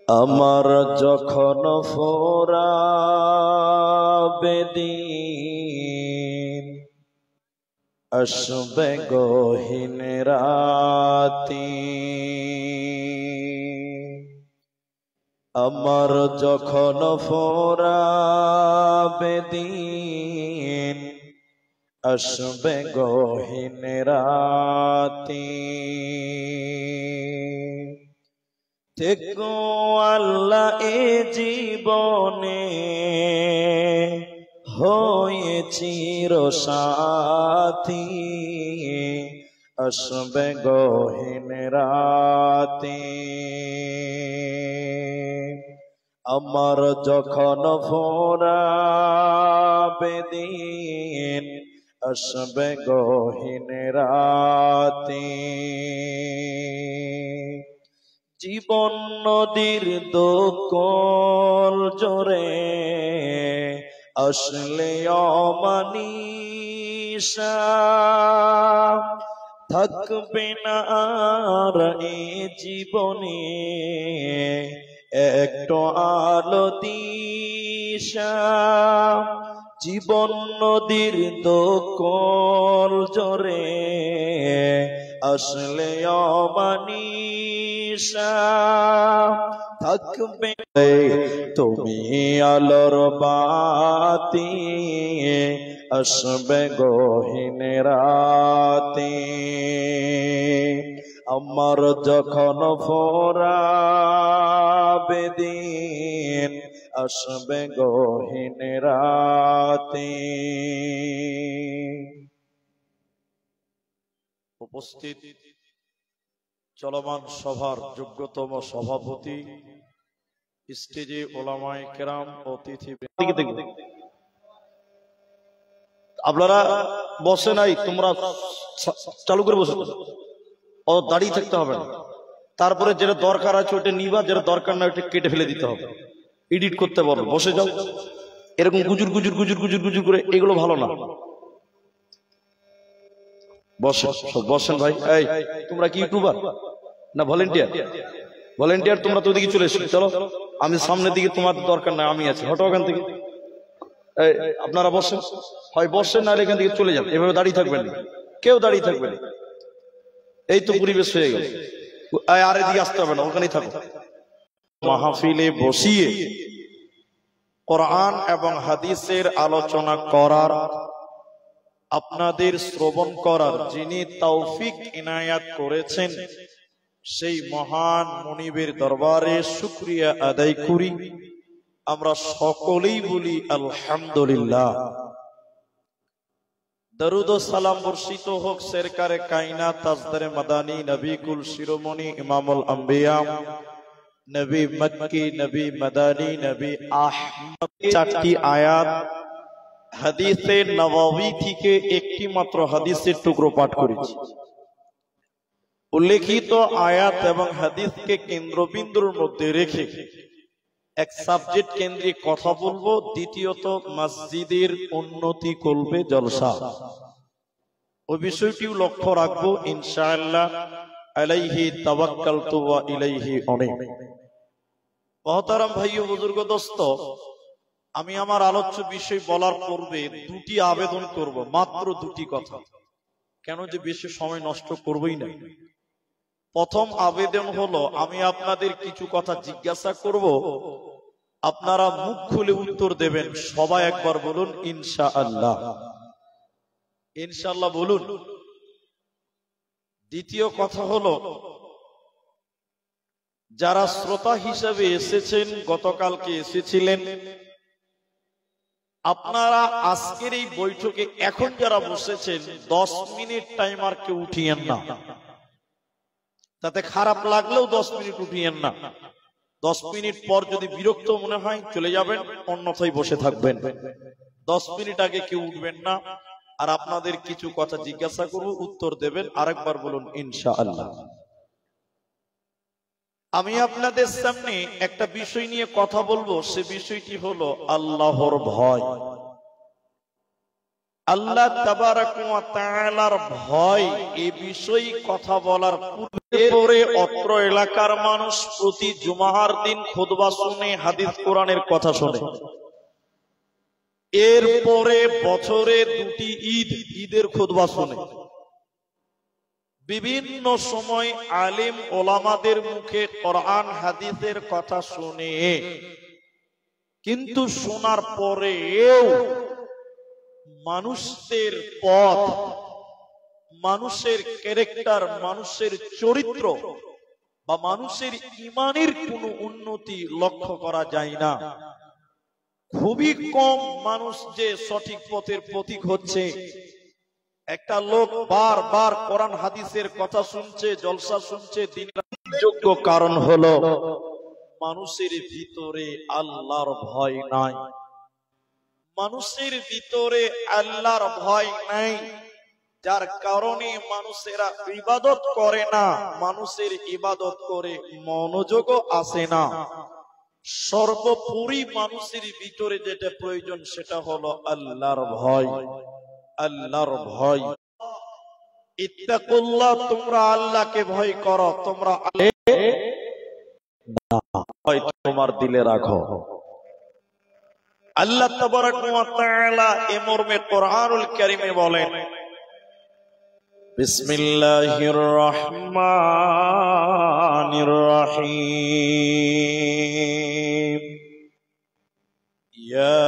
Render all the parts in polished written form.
আমার যখন ফোরাবে দিন, আসবে গহীন রাতি। আমার যখন ফোরাবে দিন, আসবে গহীন রাতি। থেকো আল্লাহ এ জীবনে হয়ে চিরসাথী, আসবে গহীন রাতি। আমার যখন ফোরাবে দিন, আসবে গহীন রাতি। জীবন নদীর দোকল জোরে আসলে অমানিসা, থাকবে না আর এ জীবনে একটু আলো দিশা। জীবন নদীর দোকল জোরে আসলে অমানিসা, থাকবে তুমি আলোর বাতি, আসবে গহীন রাতি। আমার যখন ফোরাবে দিন, আসবে গহীন রাতি। উপস্থিত চলমান সভার যোগ্যতম সভাপতি, স্টেজে ওলামায়ে কেরাম, অতিথি। আপনারা বসে নাই, তোমরা চালু করে বসে, ও দাঁড়িয়ে থাকতে হবে না। তারপরে যেটা দরকার আছে ওটা নিবা, যেটা দরকার না ওটা কেটে ফেলে দিতে হবে, এডিট করতে পারো। বসে যাও, এরকম গুজুর গুজুর গুজুর গুজুর গুজুর করে এগুলো ভালো না। বসে বসেন ভাই। এই তোমরা কি ইউটিউবার না ভলেন্টিয়ার? ভলেন্টিয়ার তোমরা তো ওদিকে চলে এসো। চলো আমি সামনের দিকে, তোমার দরকার নাই, আমি আছি। হটো ওখান থেকে। আপনারা বসেন, হয় বসেন না এখান থেকে চলে যান। এভাবে দাঁড়িয়ে থাকবেন না, কেউ দাঁড়িয়ে থাকবেন না। এই তো পরিবেশ হয়ে গেল। আর এদিকে আসতে হবে না, ওখানেই থাকো। মাহফিলে বসিয়ে কোরআন এবং হাদিসের আলোচনা করার, আপনাদের শ্রবণ করার যিনি তৌফিক ইনায়াত করেছেন, সেই মহান মুনিবের দরবারে শুকরিয়া আদায় করি। আমরা সকলেই বলি আলহামদুলিল্লাহ। দরুদ ও সালাম বর্ষিত হোক সরকারে কায়নাত, তাজদারে মাদানী, নবী কুল শিরোমণি, ইমামুল আম্বিয়া, নবী মক্কি, নবী মাদানী, নবী আহমদ। চারটি আয়াত হাদিসে নববী থেকে একটি মাত্র হাদিসের টুকরো পাঠ করেছি। উল্লেখিত আয়াত এবং হাদিসকে কেন্দ্রবিন্দুর মধ্যে রেখে এক সাবজেক্ট কেন্দ্রিক কথা বলবো। দ্বিতীয়ত, মসজিদের উন্নতি করবে জলসা, ওই বিষয়টিও লক্ষ্য রাখবো ইনশাআল্লাহ। আলাইহি তাওয়াক্কালতু ওয়া ইলাইহি উনীব। মহতারাম ভাই ও বুজুর্গ দোস্ত, আমি আমার আলোচ্য বিষয় বলার পূর্বে দুটি আবেদন করব, মাত্র দুটি কথা। কেন যে বেশি সময় নষ্ট করবই না। প্রথম আবেদন হলো, আমি আপনাদের কিছু কথা জিজ্ঞাসা করব, আপনারা মুখ খুলে উত্তর দেবেন। সবাই একবার বলুন ইনশাআল্লাহ। ইনশাআল্লাহ বলুন। দ্বিতীয় কথা হলো, যারা শ্রোতা হিসেবে এসেছেন, গতকালকে এসেছিলেন, আপনারা আজকের এই বৈঠকে এখন যারা বসেছেন 10 মিনিট টাইমার কেউ উঠিয়েন না। তাতে খারাপ লাগলেও 10 মিনিট উঠিয়েন না। 10 মিনিট পর যদি বিরক্ত মনে হয় চলে যাবেন, অন্যথায় বসে থাকবেন। 10 মিনিট আগে কেউ উঠবেন না। আর আপনাদের কিছু কথা জিজ্ঞাসা করব, উত্তর দেবেন। আরেকবার বলুন ইনশাআল্লাহ। আমি আপনাদের সামনে একটা বিষয় নিয়ে কথা বলবো, সে বিষয়টি হলো আল্লাহর ভয়। আল্লাহ তাবারাক ওয়া তাআলার ভয় এই বিষয়ে কথা বলার পূর্বে অত্র এলাকার মানুষ প্রতি জুমার দিন খুতবা শুনে, হাদিস কোরআনের কথা শুনে। এরপরে বছরে দুটি ঈদের খুতবা শুনে। বিভিন্ন সময় আলেম ওলামাদের মুখে কোরআন হাদিসের কথা শুনে, কিন্তু শোনার পরেও মানুষের পথ, মানুষের ক্যারেক্টার, মানুষের চরিত্র বা মানুষের ঈমানের কোনো উন্নতি লক্ষ্য করা যায় না। খুবই কম মানুষ যে সঠিক পথের পথিক হচ্ছে। একটা লোক বারবার কোরআন হাদিসের কথা শুনছে, জলসা শুনছে, দিনের যোগ্য কারণ হলো মানুষের ভিতরে আল্লাহর ভয় নাই। মানুষের ভিতরে আল্লাহর ভয় নাই, যার কারণে মানুষেরা ইবাদত করে না, মানুষের ইবাদত করে মনোযোগও আসে না। সর্বোপরি মানুষের ভিতরে যেটা প্রয়োজন সেটা হলো আল্লাহর ভয়। আল্লাহর ভয়, ইত্তাকুল্লাহ, তোমরা আল্লাহকে ভয় করো। তোমরা তোমার দিলে রাখো। আল্লাহ তাবারাক ওয়া তাআলা এ মর্মে কোরআনুল কারীমে বলেন, বিসমিল্লাহির রহমানির রহিম, ইয়া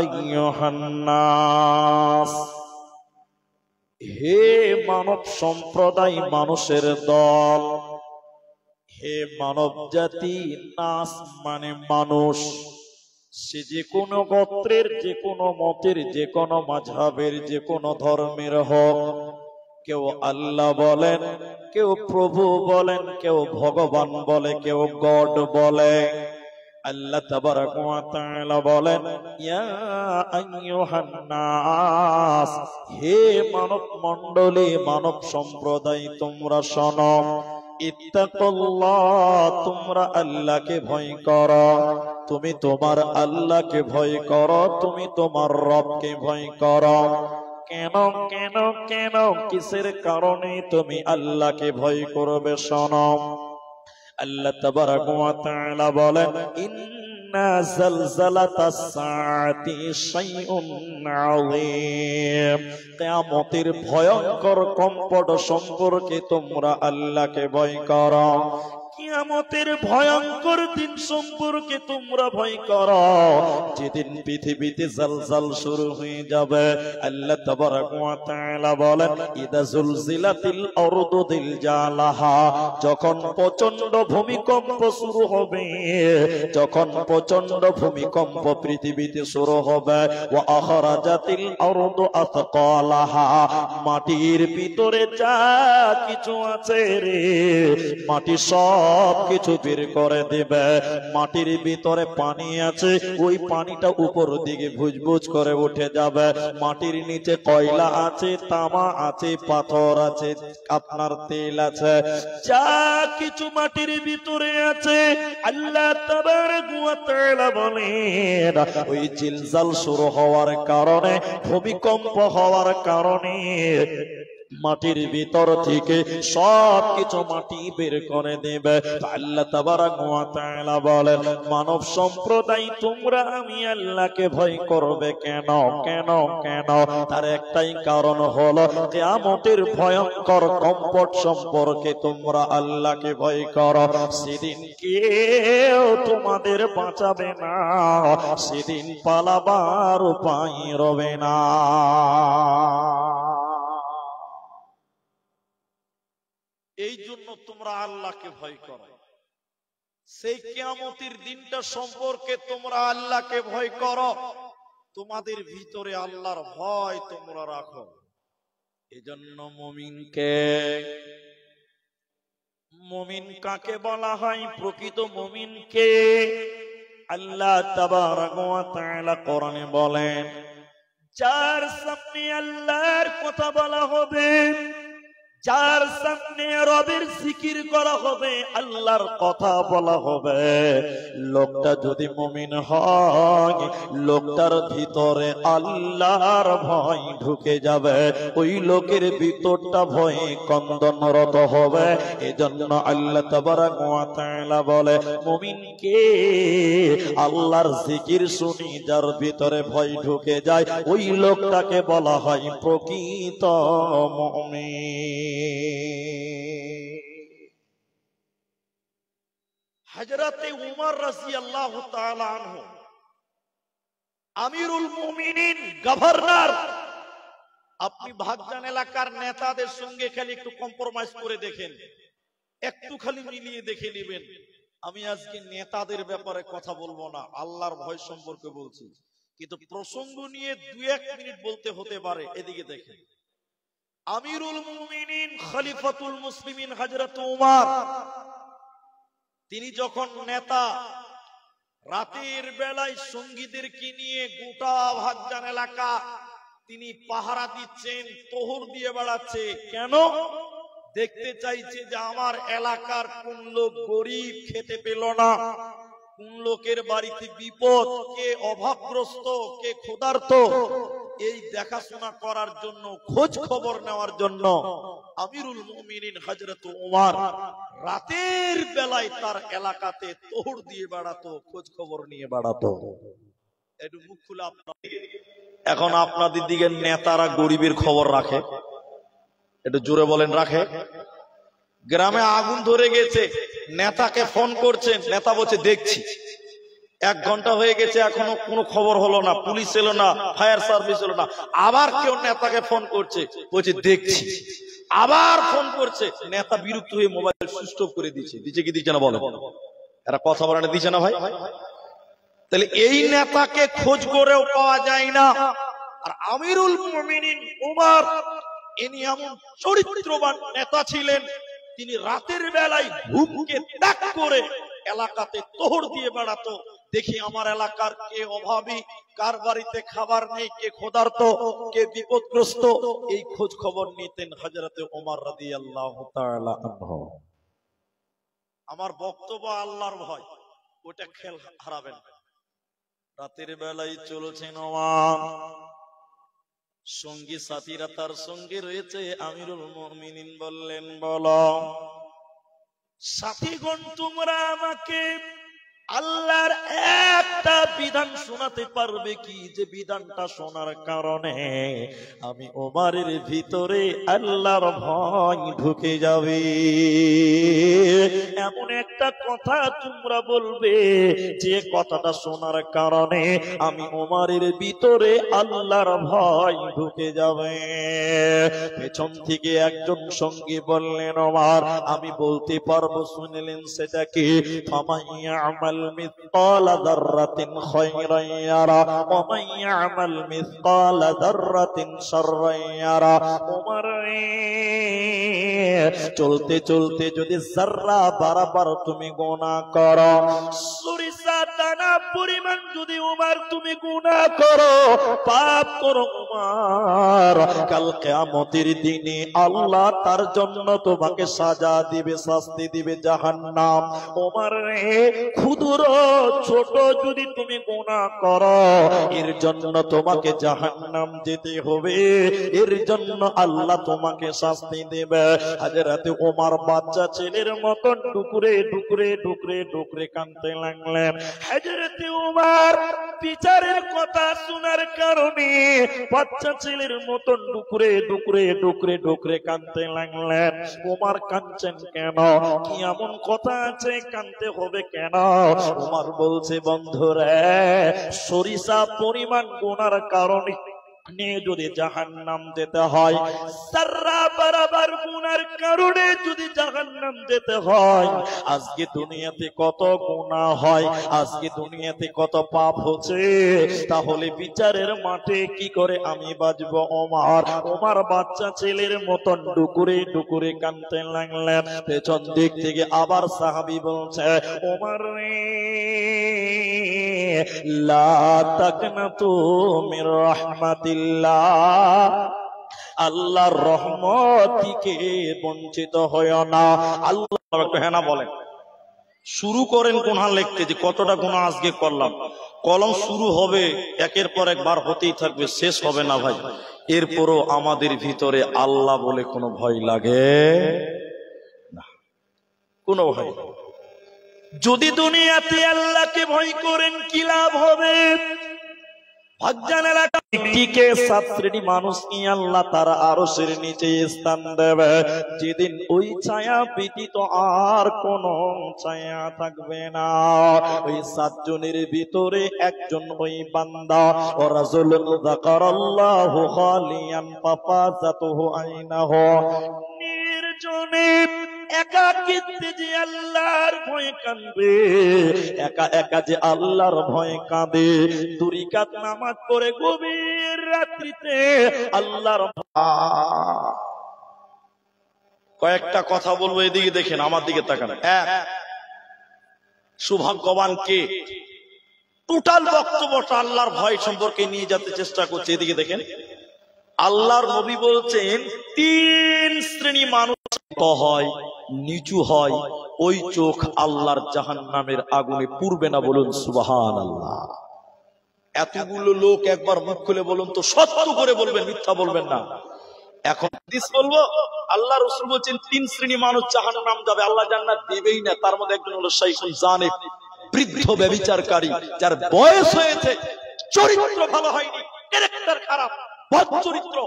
আইয়ুহান নাস, হে মানব সম্প্রদায়, মানুষের দল, হে মানব জাতি। নাস মানে মানুষ, সে যে কোনো গোত্রের, যে কোনো মতের, যে কোনো মাযহাবের, যে কোনো ধর্মের হোক। কেউ আল্লাহ বলেন, কেউ প্রভু বলেন, কেউ ভগবান বলে, কেউ গড বলে। আল্লাহ তাবারাক ওয়া তাআলা বলেন, ইয়া আইয়ুহান নাস, হে মানব মণ্ডলী, মানব সম্প্রদায়, তোমরা শোনো। ইত্তাকুল্লাহ, তোমরা আল্লাহকে ভয় করো। তুমি তোমার আল্লাহকে ভয় করো, তুমি তোমার রবকে ভয় করো। কেন কেন কেন, কিসের কারণে তুমি আল্লাহকে ভয় করবে? শোনো, আল্লাহ তাবারাক ওয়া তাআলা বলেন, ইন্না যালজালাতাস সাআতি শাইউন আযীম, কিয়ামতের ভয়ঙ্কর কম্পন সম্পর্কে তোমরা আল্লাহকে ভয় করো। কিয়ামতের ভয়ঙ্কর দিন সম্পর্কে তোমরা ভয় করো, যেদিন পৃথিবীতে জালজাল শুরু হয়ে যাবে। আল্লাহ তাবারাক ওয়া তাআলা বলেন, ইদা জুলজিলাতিল আরদু জিলজালাহা, যখন প্রচন্ড ভূমিকম্প শুরু হবে, যখন প্রচন্ড ভূমিকম্প পৃথিবীতে শুরু হবে। ওয়া আখরাজাতিল আরদু আতকালাহা, মাটির ভিতরে যা কিছু আছে রে, মাটি সব কিছু বের করে দিবে। মাটির ভিতরে পানি আছে, ওই পানিটা উপর দিকে ভুজভুজ করে উঠে যাবে। মাটির নিচে কয়লা আছে, তামা আছে, পাথর আছে, আপনার তেল আছে, যা কিছু মাটির ভিতরে আছে। আল্লাহ তাবারাক ওয়া তাআলা বলেন, ওই জিলজাল শুরু হওয়ার কারণে, ভূমিকম্প হওয়ার কারণে মাটির ভিতর থেকে সব কিছু মাটি বের করে দেবে। আল্লাহ তাবারাক ওয়া তাআলা বলেন, মানব সম্প্রদায়, তোমরা আমি আল্লাহকে ভয় করবে কেন কেন কেন? তার একটাই কারণ হলো, কিয়ামতের ভয়ঙ্কর কম্পন সম্পর্কে তোমরা আল্লাহকে ভয় করো। সেদিন কেউ তোমাদের বাঁচাবে না, সেদিন পালাবার উপায় রবে না। এই জন্য তোমরা আল্লাহকে ভয় করো। সেই কিয়ামতের দিনটা সম্পর্কে তোমরা আল্লাহকে ভয় করো। তোমাদের ভিতরে আল্লাহর ভয় তোমরা রাখো। এজন্য মুমিন কাকে বলা হয়? প্রকৃত মুমিনকে আল্লাহ তাবারাক ওয়া তাআলা কোরআনে বলেন, যার সামনে আল্লাহর কথা বলা হবে, যার সামনে রবের জিকির করা হবে, আল্লাহর কথা বলা হবে, লোকটা যদি মুমিন হয়, লোকটার ভিতরে আল্লাহর ভয় ঢুকে যাবে, ওই লোকের ভিতরটা ভয়ে কন্দনরত হবে। এজন্য আল্লাহ তাবারাক ওয়া তাআলা বলে, মুমিনকে আল্লাহর জিকির শুনি যার ভিতরে ভয় ঢুকে যায়, ওই লোকটাকে বলা হয় প্রকৃত মুমিন। হযরতে উমর রাদিয়াল্লাহু তাআলা আনহু, আমিরুল মুমিনিন, গভর্নর, আপনি ভাগজান এলাকার নেতাদের সঙ্গে খালি একটু কম্প্রোমাইজ করে দেখেন, একটু খালি মিলিয়ে দেখে নেবেন। আমি আজকে নেতাদের ব্যাপারে কথা বলবো না, আল্লাহর ভয় সম্পর্কে বলছি, কিন্তু প্রসঙ্গ নিয়ে 2-1 মিনিট বলতে হতে পারে। এদিকে দেখেন, আমিরুল মুমিনিন খলিফাতুল মুসলিমিন হযরত উমর, তিনি যখন নেতা, রাতের বেলায় সঙ্গীদেরকে নিয়ে গোটা ভাগজান এলাকা তিনি পাহারা দিচ্ছেন, তোহর দিয়ে বেড়াচ্ছে। কেন? দেখতে চাইছে যে আমার এলাকার কোন লোক গরিব, খেতে পেল না, কোন লোকের বাড়িতে বিপদ, কে অভাবগ্রস্ত, কে ক্ষুধার্ত, এই দেখাশোনা করার জন্য, খোঁজ খবর নেওয়ার জন্য আমিরুল মুমিনিন হযরত উমর রাতের বেলায় তার এলাকাতে তোহর দিয়ে বেড়াতো, খোঁজ খবর নিয়ে বেড়াতো। একটু মুখ খুলে এখন আপনাদের দিকে নেতারা গরিবের খবর রাখে? একটু জোরে বলেন, রাখে? গ্রামে আগুন ধরে গেছে, নেতাকে ফোন করছেন, নেতা বলছে দেখছি। 1 ঘন্টা হয়ে গেছে, এখনো কোনো খবর হলো না, পুলিশ এলো না, ফায়ার সার্ভিস এলো না। আবার কেউ নেতাকে ফোন করছে, বলছে দেখছি। আবার ফোন করছে, নেতা বিরক্ত হয়ে মোবাইল সুইচ অফ করে দিচ্ছে। দিচ্ছে কি দিচ্ছে না বলো? এরা কথা বলানো দিচ্ছে না ভাই? তাহলে এই নেতাকে খোঁজ করেও পাওয়া যায় না। আর আমিরুল মুমিনিন উমর, ইনি এমন চরিত্রবান নেতা ছিলেন, তিনি রাতের বেলায় ঘুমকে ত্যাগ করে এলাকাতে তোহর দিয়ে বেড়াতো, দেখি আমার এলাকার কে অভাবী, কার বাড়িতে খাবার নেই, কে ক্ষুধার্ত, কে বিপদগ্রস্ত, এই খোঁজ খবর নিতেন হযরতে ওমর রাদিয়াল্লাহু তাআলা আনহু। আমার বক্তব্য আল্লাহর ভয়, ওটা খেল হারাবেন। রাতের বেলায় চলেছেন ওমর, সঙ্গী সাথীরা তার সঙ্গে রয়েছে। আমিরুল মুমিনিন বললেন, বলো সাথীগণ, তোমরা আমাকে আল্লাহর একটা বিধান শোনাতে পারবে কি, যে বিধানটা শোনার কারণে আমি ওমরের ভিতরে আল্লাহর ভয় ঢুকে যাবে? এমন একটা কথা তোমরা বলবে, যে কথাটা শোনার কারণে আমি ওমরের ভিতরে আল্লাহর ভয় ঢুকে যাবে। পেছন থেকে একজন সঙ্গী বললেন, ওমর আমি বলতে পারবো। শুনলেন সেটা কি? ফামাইয়া আমাল مثقال ذرة خيرا يرى ومن يعمل مثقال ذرة شرا يرى। ওমর চলতে চলতে যদি যারা বারবার তুমি গুনাহ করো, সরিষা দানা পরিমাণ যদি ওমর তুমি গুনাহ করো, পাপ করো ওমর, কাল কিয়ামতের দিনে আল্লাহ তার জন্য তোমাকে সাজা দিবে, শাস্তি দিবে জাহান্নাম। ওমর ক্ষুদ্র ছোট যদি তুমি গুনাহ করো, এর জন্য তোমাকে জাহান্নাম যেতে হবে, এর জন্য আল্লাহ তোমাকে শাস্তি দেবে। হযরতে ওমর বাচ্চা ছেলের মতন ডুকরে ডুকরে ডুকরে ডুকরে কাঁদতে লাগলেন। হযরতে ওমর বিচারের কথা শোনার কারণে বাচ্চা ছেলের মতন ডুকরে ডুকরে ডুকরে ডুকরে কাঁদতে লাগলেন। ওমর কাঁদছেন কেন? কি এমন কথা আছে কাঁদতে হবে কেন? ওমর বলছে, বন্ধুরে, সরিষা পরিমাণ গুনার কারণে যদি জাহান্নাম যেতে হয়, সারা বরাবর গুনার কারণে যদি জাহান্নাম যেতে হয়, আজকে দুনিয়াতে কত গুনাহ হয়, আজকে দুনিয়াতে কত পাপ হচ্ছে, তাহলে বিচারের মাঠে কি করে আমি বাঁচবো? ওমর বাচ্চা ছেলের মতন ডুকুরে ডুকুরে কাঁদতে লাগলেন। পেছন দিক থেকে আবার সাহাবী বলছে, ওমর লা তাকনাতু মির রাহমাতিল্লাহ, আল্লাহর রহমত থেকে বঞ্চিত হয় না। আল্লাহ একটু হ্যাঁ না বলেন। শুরু করেন গুনাহ লিখতে, যে কতটা গুনাহ আজকে করলাম। কলম শুরু হবে, একের পর একবার হতেই থাকবে, শেষ হবে না ভাই। এরপরও আমাদের ভিতরে আল্লাহ বলে কোনো ভয় লাগে না, কোনো ভয়। যদি দুনিয়াতে আল্লাহকে ভয় করেন কি লাভ হবে? ভাগ্যান এলাকা টিকে 7 শ্রেণী মানুষ নিয়ে আল্লাহ তার আরশের নিচে স্থান দেবে, যেদিন ওই ছায়া ব্যতীত আর কোন ছায়া থাকবে না। ওই 7 জনের ভিতরে একজন ওই বান্দা, ও রাজুলুন যাকারাল্লাহু খালিয়ান ফাফাযাতুহু আইনাহু, নির্জনে একাকিত্বে যে আল্লাহর ভয়ে কাঁদবে, একা একা যে আল্লাহর ভয়ে কাঁদে, 2 রাকাত নামাজ পড়ে গভীর রাত্রিতে আল্লাহর। কয়েকটা কথা বলবো, এদিকে দেখেন, আমার দিকে তাকান। এক, সৌভাগ্যবান কে? টোটাল বক্তব্যটা আল্লাহর ভয় সম্পর্কে নিয়ে যেতে চেষ্টা করছে। এদিকে দেখেন, আল্লাহর নবী বলছেন 3 শ্রেণী মানুষ হয়, নিচু হয়, ওই চোখ আল্লাহর জাহান্নামের আগুনে পুড়বে না। বলুন সুবহানাল্লাহ। এতগুলো লোক একবার মুখ খুলে বলুন তো, সত্য করে বলবেন, মিথ্যা বলবেন না। এখন হাদিস বলবো, আল্লাহ রাসূল বলেন 3 শ্রেণী মানুষ জাহান্নাম যাবে, আল্লাহ জান্নাত দেবেই না। তার মধ্যে একজন হলো শাইখুল জানিব, বৃদ্ধ ব্যভিচারকারী, যার বয়স হয়েছে, চরিত্র ভালো হয়নি, ক্যারেক্টার খারাপ, বদ চরিত্র।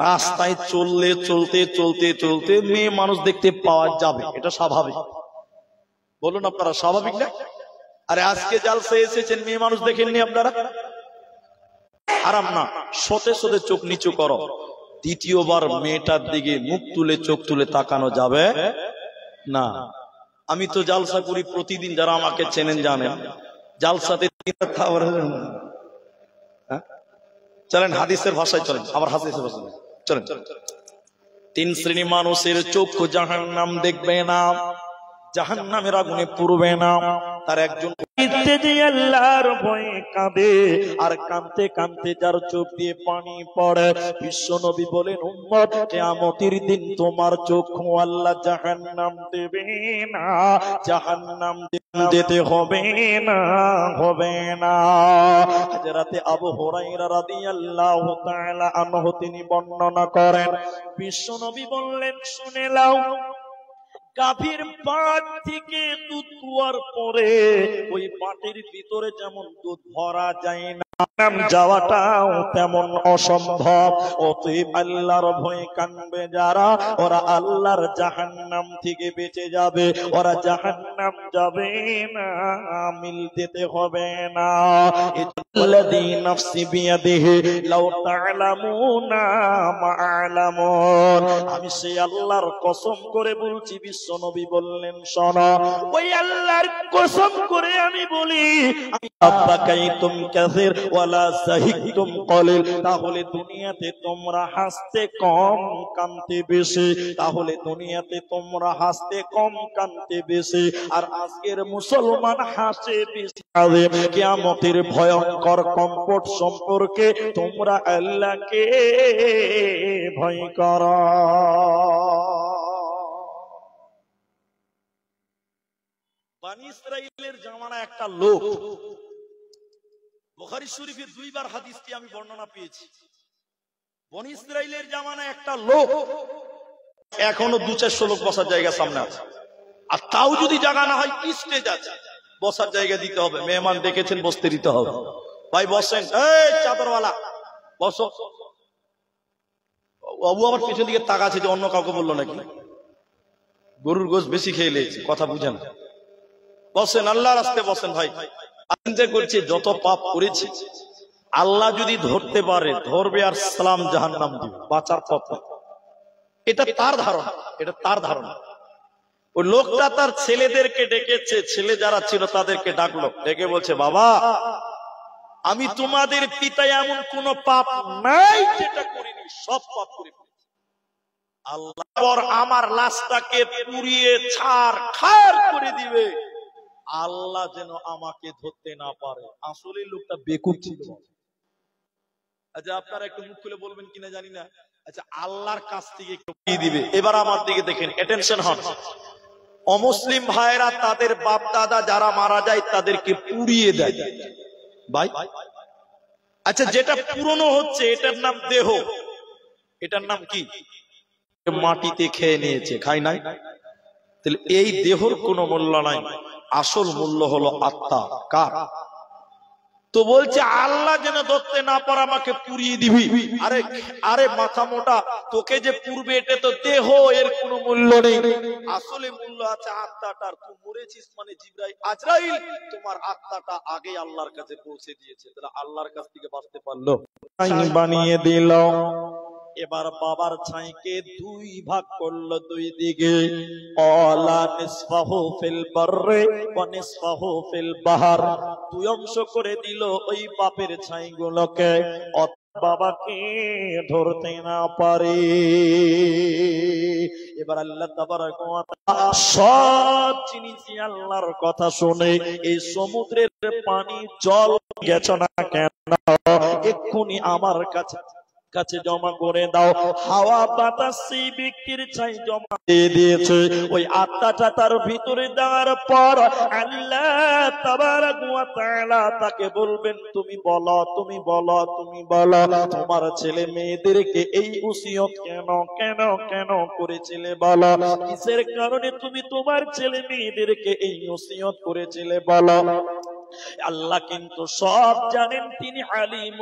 রাস্তায় চললে চলতে চলতে চলতে মেয়ে মানুষ দেখতে পাওয়া যাবে, এটা স্বাভাবিক। বলুন আপনারা, স্বাভাবিক না? আরে আজকে জালসা এসেছেন, মেয়ে মানুষ দেখেননি আপনারা? হারাম না? সতে সতে চোখ নিচু করো। দ্বিতীয়বার মেয়েটার দিকে মুখ তুলে চোখ তুলে তাকানো যাবে না। আমি তো জালসা করি প্রতিদিন, যারা আমাকে চেনেন জানেন। জালসাতে চলেন হাদিসের ভাষায় চলেন, আবার হাদিসের ভাষায় চলেন। 3 শ্রেণী মানুষের চোখ জাহান্নাম দেখবে না, জাহান্নামের আগুনে পুড়বে না। তার একজন আল্লাহর ভয়ে কাঁদে, আর কাঁদতে কাঁদতে যার চোখ দিয়ে পানি পড়ে। বিশ্ব নবী বলেন, উম্মত, কিয়ামতের দিন তোমার চোখ আল্লাহ জাহান্নাম দেবে না, জাহান্নাম যেতে হবে না, হবে না। হযরতে আবু হুরায়রা রাদিয়াল্লাহু তাআলা আনহু তিনি বর্ণনা করেন, বিশ্ব নবী বললেন, শুনে নাও, গাভীর পাট থেকে দুধ দুয়ার পরে ওই পাটের ভিতরে যেমন দুধ ভরা যায় না, জাহান্নাম যাওয়াটাও তেমন অসম্ভব। অতএব আল্লাহর ভয়ে কাঁদবে যারা, ওরা আল্লাহর জাহান্নাম থেকে বেঁচে যাবে, ওরা জাহান্নাম যাবে না, মিল দিতে হবে না। আল্লাযী নাফসি বিয়াদিহি লাউ তা'লামুনা মা আ'লামুন, আমি সেই আল্লাহর কসম করে বলছি। বিশ্ব নবী বললেন, শোনো, ওই আল্লাহর কসম করে আমি বলি, আমি আবাকাইতুম কাসীর ওয়ালা সাহিকতুম কলিল, তাহলে দুনিয়াতে তোমরা হাসতে কম কাঁদতে বেশি, তাহলে দুনিয়াতে তোমরা হাসতে কম কাঁদতে বেশি, আর আজকের মুসলমান হাসে বেশি। কিয়ামতের ভয়ঙ্কর কম্পট সম্পর্কে তোমরা আল্লাহকে ভয় করো। বনী ইসরাইলের জামানায় একটা লোক, বুখারী শরীফে 2 বার হাদিসটি আমি বর্ণনা পেয়েছি। বনী ইসরাইলের জামানায় একটা লোক, এখনো 200-400 লোক বসার জায়গা সামনে আছে, আর তাও যদি জায়গা না হয় স্টেজ আছে, বসার জায়গা দিতে হবে। মেহমান ডেকেছেন, বসতে দিতে হবে। ভাই বসেন, এই চাদরওয়ালা বসো। বাবু আবার পেছন দিকে তাকাচ্ছে যে অন্য কাউকে বললো নাকি, গরুর গোশত বেশি খেয়ে লেগেছে, কথা বুঝেন। বসেন, আল্লাহর রাস্তে বসেন। ভাই চিন্তা করছি, যত পাপ করেছি আল্লাহ যদি ধরতে পারে, ধরবে আর সালাম জাহান্নাম দিবে, বাঁচার পথ। এটা তার ধারণা, এটা তার ধারণা। ওই লোকটা তার ছেলেদেরকে ডেকেছে, ছেলে যারা ছিল তাদেরকে ডাকলো, ডেকে বলছে, বাবা, আমি তোমাদের পিতা এমন কোন পাপ নাই যেটা করিনি, সব পাপ করে ফেলেছি। আল্লাহ আমার লাশটাকে পুড়িয়ে ছারখার করে দিবে, আল্লাহ যেন আমাকে ধরতে না পারে। আসলে লোকটা বেকুব ছিল। আচ্ছা, আপনারা একটু মুখ খুলে বলবেন কিনা জানি না, আচ্ছা, আল্লাহর কাছ থেকে কি দিবে? এবার আমার দিকে দেখেন, অ্যাটেনশন হন। অমুসলিম ভাইরা তাদের বাপ দাদা যারা মারা যায় তাদেরকে পুড়িয়ে দেয় ভাই। আচ্ছা, যেটা পুরনো হচ্ছে এটার নাম দেহ, এটার নাম কি? মাটিতে খেয়ে নিয়েছে, খাই নাই। তাহলে এই দেহর কোনো মূল্য নাই, আসল মূল্য হলো আত্মা। কার? তো বলছে আল্লাহ যেন ধরতে না পারে আমাকে পুড়িয়ে দিবি। আরে আরে মাথা মোটা, তোকে যে পুড়বে এটা তো দেহ, এর কোনো মূল্য নেই। আসলে মূল্য আছে আত্মাটার। তুই মরেছিস মানে জিবরাইল আজরাইল তোমার আত্মাটা আগে আল্লাহর কাছে পৌঁছে দিয়েছে। তাহলে আল্লাহর কাছ থেকে বাঁচতে পারলো, বানিয়ে দিল। এবার বাবার ছাইকে দুই ভাগ করলো, দুই দিকে। অলা নিসফাহু ফিল বাররে ওয়া নিসফাহু ফিল বাহর, দুই অংশ করে দিল ওই বাপের ছাইগুলোকে, বাবাকে ধরতে না পারে। এবার আল্লাহ তাবারক ওয়া তাআলা সব জিনিসই আল্লাহর কথা শুনে এই সমুদ্রের পানি জল গেছো না কেন, এক্ষুনি আমার কাছে কাছে জমা করে দাও। হাওয়া বাতাস সেই ব্যক্তির চাই জমা দিয়ে দিয়েছে। ওই আত্মাটা তার ভিতরে দেওয়ার পর আল্লাহ তাবারক ওয়া তাআলা তাকে বলবেন, তুমি বলো, তুমি বলো, তুমি বলো, তোমার ছেলে মেয়েদেরকে এই ওসিয়ত কেন কেন কেন করেছিলে বলো? কিসের কারণে তুমি তোমার ছেলে মেয়েদেরকে এই ওসিয়ত করেছিলে বলো? আল্লাহ কিন্তু সব জানেন, তিনি আলিম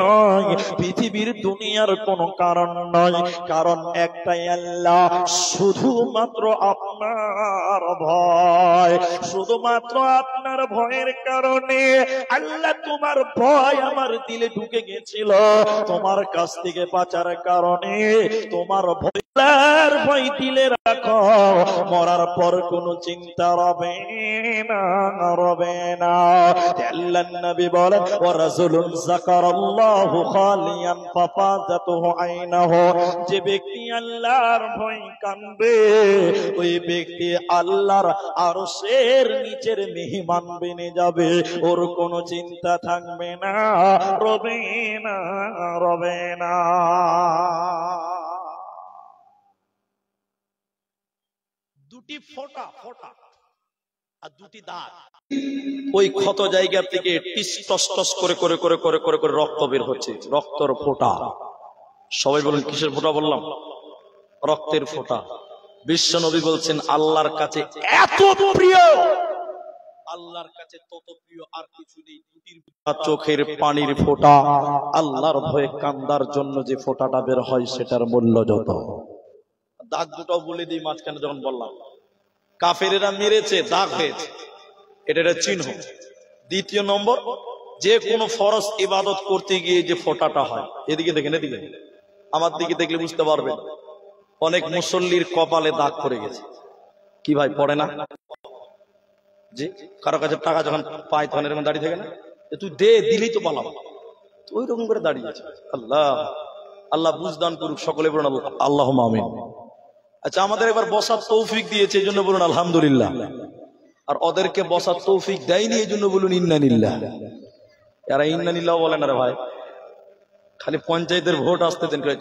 নয়, পৃথিবীর দুনিয়ার কোনো কারণ নয়, কারণ একটাই আল্লাহ। শুধুমাত্র আপনার ভয়, শুধুমাত্র আপনার ভয়ের কারণে আল্লাহ তোমার ভয় আমার দিলে ঢুকে গেছিল। তোমার কাছ থেকে বাঁচার কারণে তোমার ভয় দিলে রাখো, মরার পর কোনো চিন্তা রবে না, রবে না। আল্লাহর নবী বলেন, ওয়া রাজুলুন যাকারাল্লাহু খালিয়ান ফাফাযাতুহু আইনাহু, যে ব্যক্তি আল্লাহর ভয় কাঁদবে ওই ব্যক্তি আল্লাহর আরশের নিচের মেহমান বনে যাবে, ওর কোনো চিন্তা থাকবে না, রবে না, রবে না। দুটি ফোঁটা ফোঁটা আর দুটি দাঁত, ওই ক্ষত জায়গা থেকে টিস টস টস করে করে করে করে করে করে রক্ত বের হচ্ছে, রক্তর ফোঁটা। সবাই বলেন কিসের ফোঁটা বললাম? রক্তের ফোঁটা। বিশ্ব নবী বলছেন আল্লাহর কাছে এত প্রিয়, আল্লাহর কাছে তত প্রিয় আর কিছু নেই। দুটির চোখের পানির ফোঁটা, আল্লাহর ভয়ে কান্দার জন্য যে ফোঁটাটা বের হয় সেটার মূল্য যত। দাগ দুটো বলে দিই মাঝখানে যখন বললাম, কাফেরেরা মেরেছে, দাগ হয়েছে, এটা একটা চিহ্ন। দ্বিতীয় নম্বর, যে কোনো ফরজ ইবাদত করতে গিয়ে যে ফোঁটাটা হয়, এদিকে দেখেন, এদিকে আমার দিকে দেখলে বুঝতে পারবেন, অনেক মুসল্লির কপালে দাগ পড়ে গেছে। কি ভাই পড়ে না? যে কারো কাছে টাকা যখন পায় তখন এরকম দাঁড়িয়ে থাকে না, তুই দে, দিলেই তো পালাম, ওই রকম করে দাঁড়িয়ে আছে। আল্লাহ আল্লাহ বুঝদান করুক, সকলে বলুন আল্লাহুম্মা আমিন। আচ্ছা, আমাদের এবার বসার তৌফিক দিয়েছে, এই জন্য বলুন আলহামদুলিল্লাহ। আর ওদেরকে বসার তৌফিক দেয়নি, এই জন্য বলুন ইন্না লিল্লাহ। এরা ইন্না লিল্লাহ বলে না রে ভাই, খালি পঞ্চায়েতের ভোট আসতে দেন করে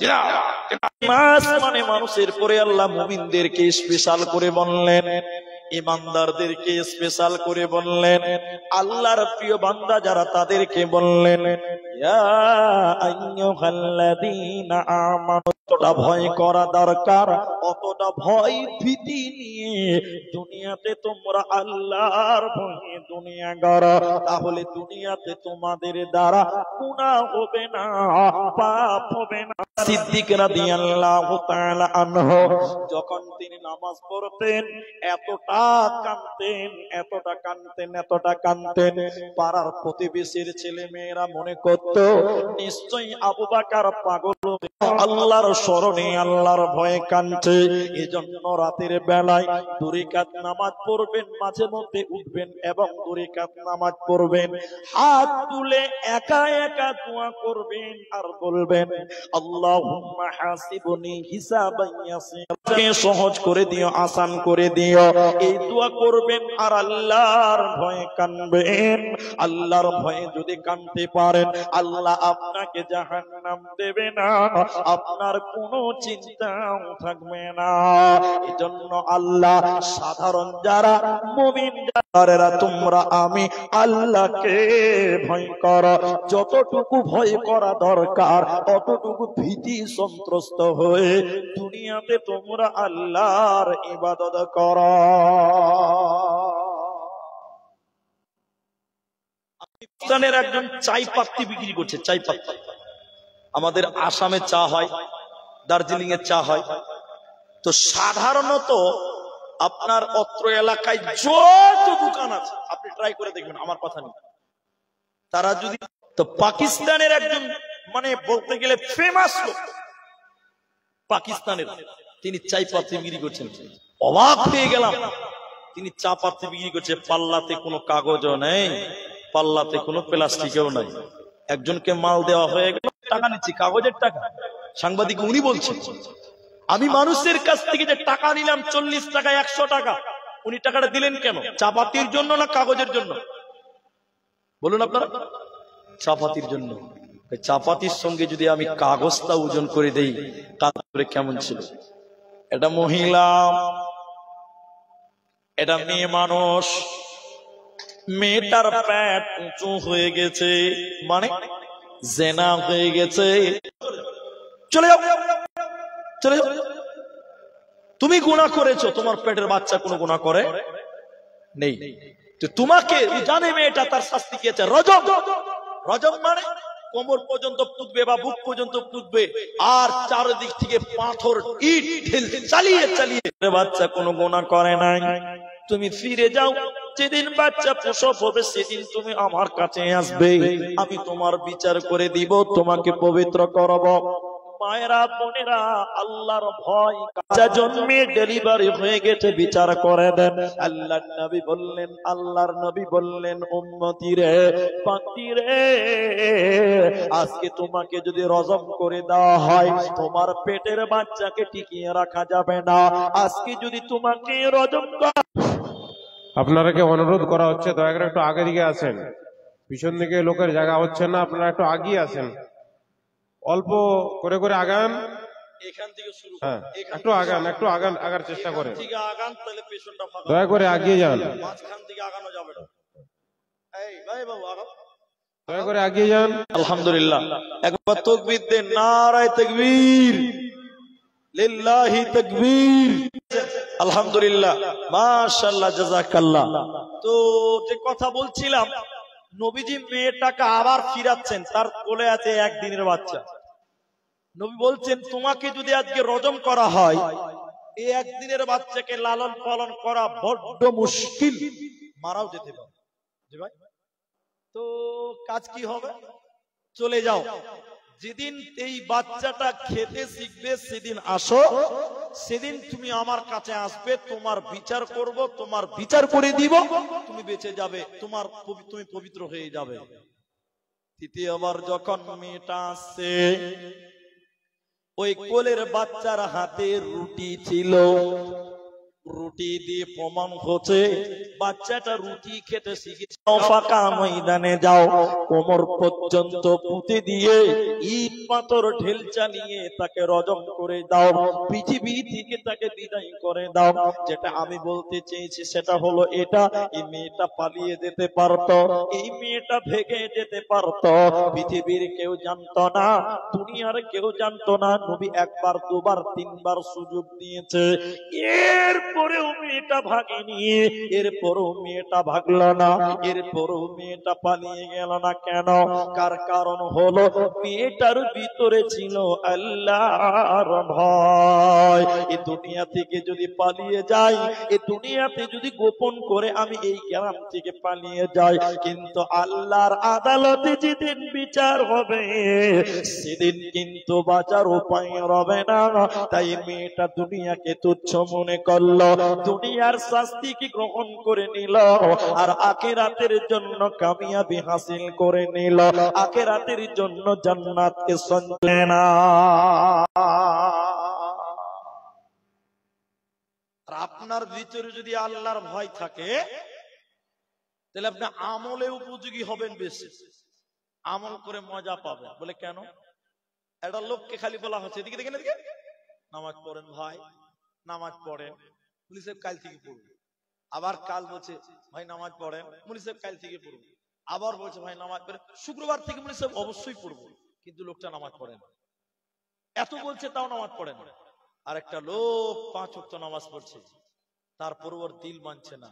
মাস মানে মানুষের পরে আল্লাহ মুমিনদেরকে স্পেশাল করে বললেন, ইমানদারদেরকে স্পেশাল করে বললেন, আল্লাহর প্রিয় বান্দা যারা তাদেরকে বললেন ইয়া আইয়ুহাল্লাযীনা আমানু। অতটা ভয় করা দরকার, অতটা ভয় ভীতি নিয়ে দুনিয়াতে তোমরা আল্লাহর ভয়ে দুনিয়া গড়ো, তাহলে দুনিয়াতে তোমাদের দ্বারা গুনাহ হবে না, পাপ হবে না। সিদ্দিক রাদিয়াল্লাহু তাআলা আনহু যখন তিনি নামাজ পড়তেন এতটা কাঁদতেন, এতটা কাঁদতেন, এতটা কাঁদতেন, পাড়ার প্রতিবেশীর ছেলে মেয়েরা মনে করত নিশ্চয়ই আবু বকর পাগল, আল্লাহর স্মরণে আল্লাহর ভয়ে কাঁদছে। এজন্য রাতের বেলায় 2 রাকাত নামাজ পড়বেন, মাঝে মধ্যে উঠবেন এবং 2 রাকাত নামাজ পড়বেন, হাত তুলে একা একা দোয়া করবেন আর বলবেন আল্লাহ আল্লাহুম্মা হাসিবনি হিসাবান ইয়াসিরা, সহজ করে দিও, আসান করে দিও। এই দোয়া করবেন আর আল্লাহর ভয়ে কাঁদবেন। আল্লাহর ভয়ে যদি কাঁদতে পারেন, আল্লাহ আপনাকে জাহান্নাম দেবে না, আপনার কোনো চিন্তাও থাকবে না। এজন্য আল্লাহ সাধারণ যারা মুমিন যারা তোমরা আমি আল্লাহকে ভয় করো, যতটুকু ভয় করা দরকার ততটুকু ভীতি সন্ত্রস্ত হয়ে দুনিয়াতে তোমরা আল্লাহর ইবাদত করো। পাকিস্তানের একজন চাই পাত্তি বিক্রি করছে, চাই পাত্তি। আমাদের আসামে চা হয়, দার্জিলিং এ চা হয়, তো সাধারণত আপনার অত্র এলাকায় যত দোকান আছে আপনি ট্রাই করে দেখবেন, আমার কথা নেই, তারা যদি, তো পাকিস্তানের একজন মানে বলতে গেলে ফেমাস লোক পাকিস্তানের, তিনি চাই পাত্তি বিক্রি করছেন। অবাক হয়ে গেলাম, তিনি চা পাত্তি বিক্রি করছে, পাল্লাতে কোনো কাগজও নেই, পাল্লাতে কোনো প্লাস্টিকও নাই। একজনকে মাল দেওয়া হয়ে গেল, টাকা নিচ্ছি, কাগজের টাকা। সাংবাদিক উনি বলছেন, আমি মানুষের কাছ থেকে যে টাকা নিলাম 40 টাকা 100 টাকা, উনি টাকাটা দিলেন কেন? চাপাতির জন্য না কাগজের জন্য? বলুন আপনারা। চাপাতির জন্য। চাপাতির সঙ্গে যদি আমি কাগজটা ওজন করে দেই, তারপরে কেমন ছিল? এটা মহিলা, এটা মেয়ে মানুষ, মেয়েটার পেট উঁচু হয়ে গেছে, মানে জেনা হয়ে গেছে। চলে যাও, চলে যাও। তুমি গুনাহ করেছো, তোমার পেটের বাচ্চা কোনো গুনাহ করে নেই, তো তোমাকে জানে মেয়েটা তার শাস্তি কি আছে? রজম। রজম মানে কোমর পর্যন্ত পুঁতবে বা বুক পর্যন্ত পুঁতবে, আর চারদিক থেকে পাথর ইট ঢেল চালিয়ে চালিয়ে, বাচ্চা কোনো গুনাহ করে নাই। তুমি ফিরে যাও, যেদিন বাচ্চা প্রসব হবে সেদিন তুমি আমার কাছে আসবে, আমি তোমার বিচার করে দিব, তোমাকে পবিত্র করব। মায়েরা বোনেরা, আল্লাহর ভয়, বাচ্চা জন্মে ডেলিভারি হয়ে গেছে, বিচার করে দেন। আল্লাহর নবী বললেন, আল্লাহর নবী বললেন, উম্মতি রে, বান্দি রে, আজকে তোমাকে যদি রজম করে দেওয়া হয়, তোমার পেটের বাচ্চাকে টিকিয়ে রাখা যাবে না। আজকে যদি তোমাকে রজম করা, আপনারাকে অনুরোধ করা হচ্ছে দয়া করে একটু আগে দিকে আসেন, পিছন দিকে লোকের জায়গা হচ্ছে না, আপনারা একটু আগিয়ে আসেন, অল্প করে করে আগান। এখান থেকে শুরু হ্যাঁ, একটু আগান, একটু আগান, আগার চেষ্টা করেন, থেকে আগান, তাহলে পেছনটা ফাঁকা। দয়া করে আগিয়ে যান, মাঝখান থেকে আগানো যাবে না। এই ভাই বাবু আগাও, দয়া করে আগিয়ে যান। আলহামদুলিল্লাহ, একবার তাকবীর দেন, নারায়ে তাকবীর, লিল্লাহি তাকবীর, আলহামদুলিল্লাহ, মাশাআল্লাহ, জাযাকাল্লাহ। তো যে কথা বলছিলাম, নবীজি মেয়েটাকে আবার ফিরাচ্ছেন, তার কোলে আছে একদিনের বাচ্চা। নবী বলছেন, তোমাকে যদি আজকে রজম করা হয়, এই একদিনের বাচ্চাকে লালন পালন করা বড্ড মুশকিল, মারাও যেতে পারে। জি ভাই, তো কাজ কি হবে? চলে যাও, যেদিন এই বাচ্চাটা খেতে শিখবে সেদিন আসো, সেদিন তুমি আমার কাছে আসবে, তোমার বিচার করব, তোমার বিচার করে দিব, তুমি বেঁচে যাবে, তুমি পবিত্র হয়ে যাবে। তৃতীয়বার যখন মেয়েটা আসছে, ওই কোলের বাচ্চার হাতে রুটি ছিল, রুটি দিয়ে প্রমাণ হচ্ছে বাচ্চাটা রুটি খেতে শিখেছে। ফাঁকা ময়দানে যাও, কোমর পর্যন্ত পুঁতে দিয়ে ইট পাথর ঢেল চালিয়ে তাকে রজম করে দাও, পৃথিবী থেকে তাকে বিদায় করে দাও। যেটা আমি বলতে চেয়েছি সেটা হলো এটা, এই মেয়েটা পালিয়ে যেতে পারতো, এই মেয়েটা ভেগে যেতে পারতো, পৃথিবীর কেউ জানতো না, দুনিয়ার কেউ জানতো না। নবী একবার, দুবার, তিনবার সুযোগ দিয়েছে, এরপরেও মেয়েটা ভাগেনি, এরপরেও মেয়েটা ভাগলো না, এরপরেও মেয়েটা পালিয়ে গেল না। কেন? কারণ হলো মেয়েটার ভিতরে ছিল আল্লাহর ভয়। এই দুনিয়া থেকে যদি পালিয়ে যাই, এই দুনিয়াতে যদি গোপন করে আমি এই গ্রাম থেকে পালিয়ে যাই, কিন্তু আল্লাহর আদালতে যেদিন বিচার হবে সেদিন কিন্তু বাঁচার উপায় হবে না। তাই মেয়েটা দুনিয়াকে তুচ্ছ মনে করলো, দুনিয়ার শাস্তিকে গ্রহণ করে করে নিল আর আখিরাতের জন্য কামিয়াবি হাসিল করে নিল, আখিরাতের জন্য জান্নাতকে সঞ্চয় না। আর আপনার ভিতরে যদি আল্লাহর ভয় থাকে তাহলে আপনি আমলে উপযোগী হবেন, বেশি আমল করে মজা পাবেন। বলে কেন? একটা লোককে খালি বলা হচ্ছে এদিকে দেখেন, এদিকে নামাজ পড়েন ভাই, নামাজ পড়েন, মুলি সাহেব কাল থেকে পড়ব। আবার কাল বলছে ভাই নামাজ পড়েন, মুলি সাহেব কাল থেকে পড়ব। আবার বলছে ভাই নামাজ পড়েন, শুক্রবার থেকে মুলি সাহেব অবশ্যই পড়বো, কিন্তু লোকটা নামাজ পড়ে না। এত বলছে তাও নামাজ পড়ে না। আর একটা লোক 5 ওয়াক্ত নামাজ পড়ছে, তারপর ওর দিল মানছে না,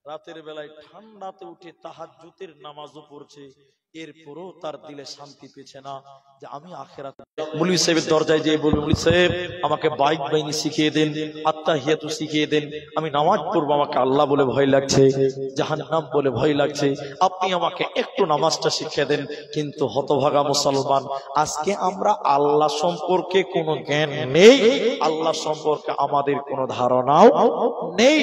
রাতের বেলায় ঠান্ডাতে উঠে তাহাজ্জুদের নামাজও পড়ছে, এরপরও তার দিলে শান্তি পেছে না যে আমি আখিরাত। মুলি সাহেবের দরজায় যেয়ে বলবে মুলি সাহেব আমাকে বাইক বাইনি শিখিয়ে দেন, আত্তাহিয়াতু শিখিয়ে দেন, আমি নামাজ পড়বো, আমাকে আল্লাহ বলে ভয় লাগছে, জাহান্নাম বলে ভয় লাগছে, আপনি আমাকে একটু নামাজটা শিখিয়ে দেন। কিন্তু হতভাগা মুসলমান, আজকে আমরা আল্লাহ সম্পর্কে কোনো জ্ঞান নেই, আল্লাহ সম্পর্কে আমাদের কোনো ধারণাও নেই,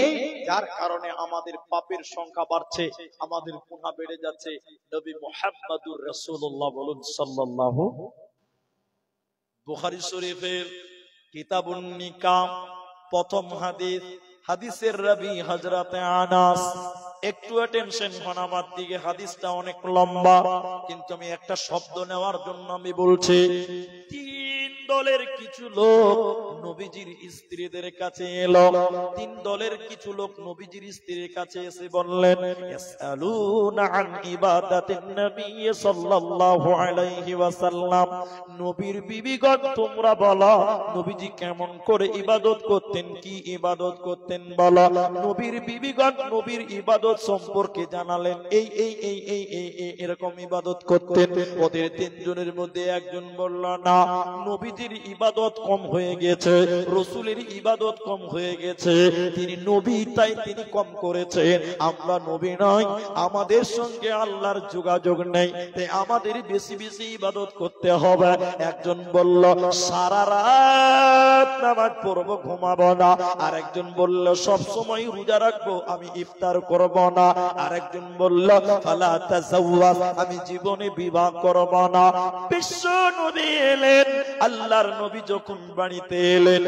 যার কারণে আমাদের পাপের সংখ্যা বাড়ছে, আমাদের গুনাহ বেড়ে যাচ্ছে। নবী মুহাম্মদুর রাসূলুল্লাহ বলুন সাল্লাল্লাহু। বুখারী শরীফের কিতাবুন নিকাহ প্রথম হাদিস, হাদিসের রাবী হযরত আনাস। একটু অ্যাটেনশন হন আমার দিকে, হাদিসটা অনেক লম্বা, কিন্তু আমি একটা শব্দ নেওয়ার জন্য আমি বলছি। 3 দলের কিছু লোক নবীজির স্ত্রীদের কাছে এলো, 3 দলের কিছু লোক নবীজির স্ত্রীর কাছে এসে বললেন ইয়াসআলুনা আন ইবাদাতিন নবী সাল্লাল্লাহু আলাইহি ওয়াসাল্লাম, নবীর বিবিগণ তোমরা বলো নবীজি কেমন করে ইবাদত করতেন, কি ইবাদত করতেন বলো। নবীর বিবিগণ নবীর ইবাদত সম্পর্কে জানালেন, এই এই এই এই এই এরকম ইবাদত করতেন। ওদের 3 জনের মধ্যে একজন বলল না, নবীজির ইবাদত কম হয়ে গেছে, রাসূলের ইবাদত কম হয়ে গেছে, তিনি নবী তাই তিনি কম করেছেন, আমরা নবী নই, আমাদের সঙ্গে আল্লাহর যোগাযোগ নেই, তাই আমাদের বেশি বেশি ইবাদত করতে হবে। একজন বলল সারা রাত নামাজ পড়বো, ঘুমাবো না। আর একজন বলল সব সময় রোজা রাখবো, আমি ইফতার করব না। আর একজন বলল ফালা তাযাওয়াজ, আমি জীবনে বিবাহ করব না। বিশ্ব নবী এলেন, আল্লাহর নবী যখন বাড়িতে এলেন,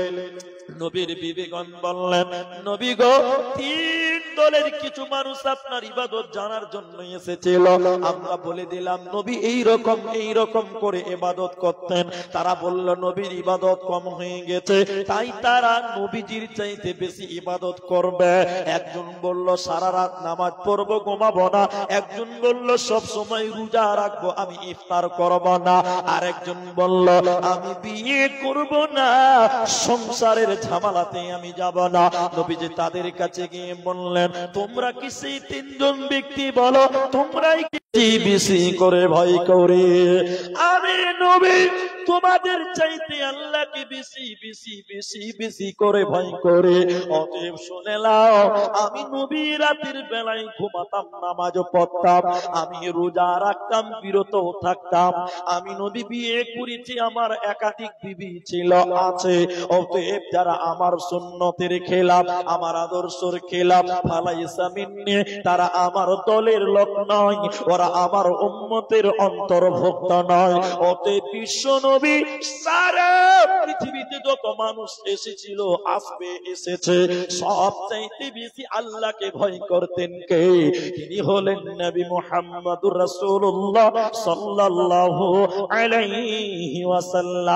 নবীর বিবেগণ বললেন নবী গো, 3 দলের কিছু মানুষ আপনার ইবাদত জানার জন্য এসেছিল, আমরা বলে দিলাম নবী এই রকম করে ইবাদত করতেন। তারা বলল নবীর ইবাদত কম হয়ে গেছে, তাই তারা নবীজির চাইতে বেশি ইবাদত করবে। একজন বলল সারা রাত নামাজ পড়বো, ঘুমাবো না। একজন বলল সব সময় রোজা রাখবো, আমি ইফতার করব না। আর একজন বলল আমি বিয়ে করব না, সংসারের ঝামেলাতে আমি যাব না। নবীজি তাদের কাছে গিয়ে বললেন তোমরা কি সেই 3 জন ব্যক্তি বলো, তোমরাই কি বেশি করে ভয় করে? আমি নবী তোমাদের চাইতে আল্লাহকে বেশি বেশি বেশি বেশি করে ভয় করে। অতএব শুনে নাও, আমি নবী রাতের বেলায় ঘুমাতাম, নামাজ পড়তাম, আমি রোজা রাখতাম, বিরত থাকতাম। আমি নবী বিয়ে করেছি, আমার একাধিক বিবি ছিল আছে। অতএব যারা আমার সুন্নতের খেলাফ, আমার আদর্শের খেলাফ, ফালাইসা মিন্নি, তারা আমার দলের লোক নয়, ওরা আমার উম্মতের অন্তর্ভুক্ত নয়। অতএব বিশ্ব নবী সারা পৃথিবীতে যত মানুষ এসেছিল, আসবে, এসেছে, সব চাইতে বেশি আল্লাহকে ভয় করতেন কে? তিনি হলেন নবী মুহাম্মদুর রাসূলুল্লাহ সাল্লাল্লাহু আলাইহি ওয়াসাল্লাম।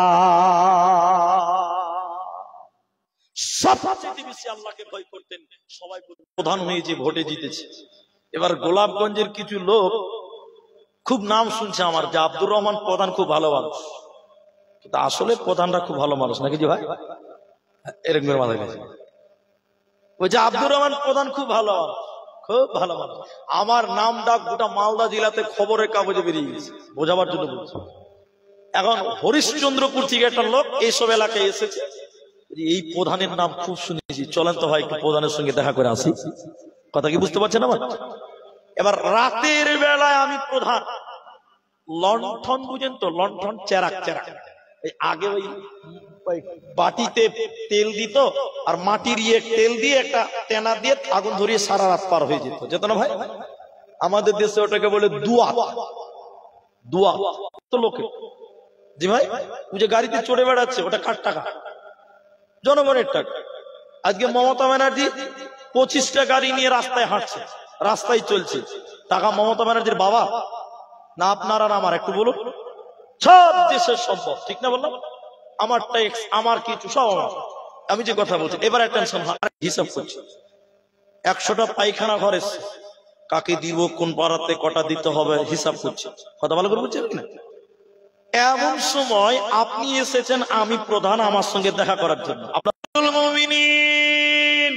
সবচেয়ে বেশি আল্লাহকে ভয় করতেন। সবাই প্রধান হয়েছে, ভোটে জিতেছে। এবার গোলাপগঞ্জের কিছু লোক খুব নাম শুনছে আমার, যে আব্দুর রহমান প্রধান খুব ভালো মানুষ, কিন্তু আসলে প্রধানরা খুব ভালো মানুষ নাকি জি ভাই? এরকম মাথায় গেছে, ওই যে আব্দুর রহমান প্রধান খুব ভালো মানুষ, খুব ভালো মানুষ। আমার নাম ডাক গোটা মালদা জেলাতে খবরের কাগজে বেরিয়ে গেছে, বোঝাবার জন্য বলছি। এখন হরিশ্চন্দ্রপুর থেকে একটা লোক এইসব এলাকায় এসেছে, এই প্রধানের নাম খুব শুনেছি, চলেন তো ভাই একটু প্রধানের সঙ্গে দেখা করে আসি। কথা কি বুঝতে পারছেন আমার? এবার রাতের বেলায় আমি প্রধান, লণ্ঠন বুঝেন তো, লণ্ঠন চেরাক চেরাক, এই আগে ওই ওই বাটিতে তেল দিত আর মাটির তেল দিয়ে একটা তেনা দিয়ে আগুন ধরিয়ে সারা রাত পার হয়ে যেত, যেত না ভাই? আমাদের দেশে ওটাকে বলে দুয়া। দুয়া তো লোকে, জি ভাই, ওই যে গাড়িতে চড়ে বেড়াচ্ছে, ওটা কার টাকা? জনগণের টাকা। আজকে মমতা ব্যানার্জি 25টা গাড়ি নিয়ে রাস্তায় হাঁটছে, রাস্তায় চলছে, টাকা মমতা ব্যানার্জির বাবা না আপনার আর আমার? একটু বলুন। সব দেশের সম্পদ, ঠিক না বললাম? আমার ট্যাক্স, আমার কিছু সব আমার। আমি যে কথা বলছি এবার টেনশন হিসাব করছি। 100টা পায়খানা ঘর এসছে, কাকে দিব, কোন পাড়াতে কটা দিতে হবে, হিসাব করছি। কথা ভালো করে বুঝছেন কিনা? এমন সময় আপনি এসেছেন, আমি প্রধান, আমার সঙ্গে দেখা করার জন্য। আপনার মুমিনিন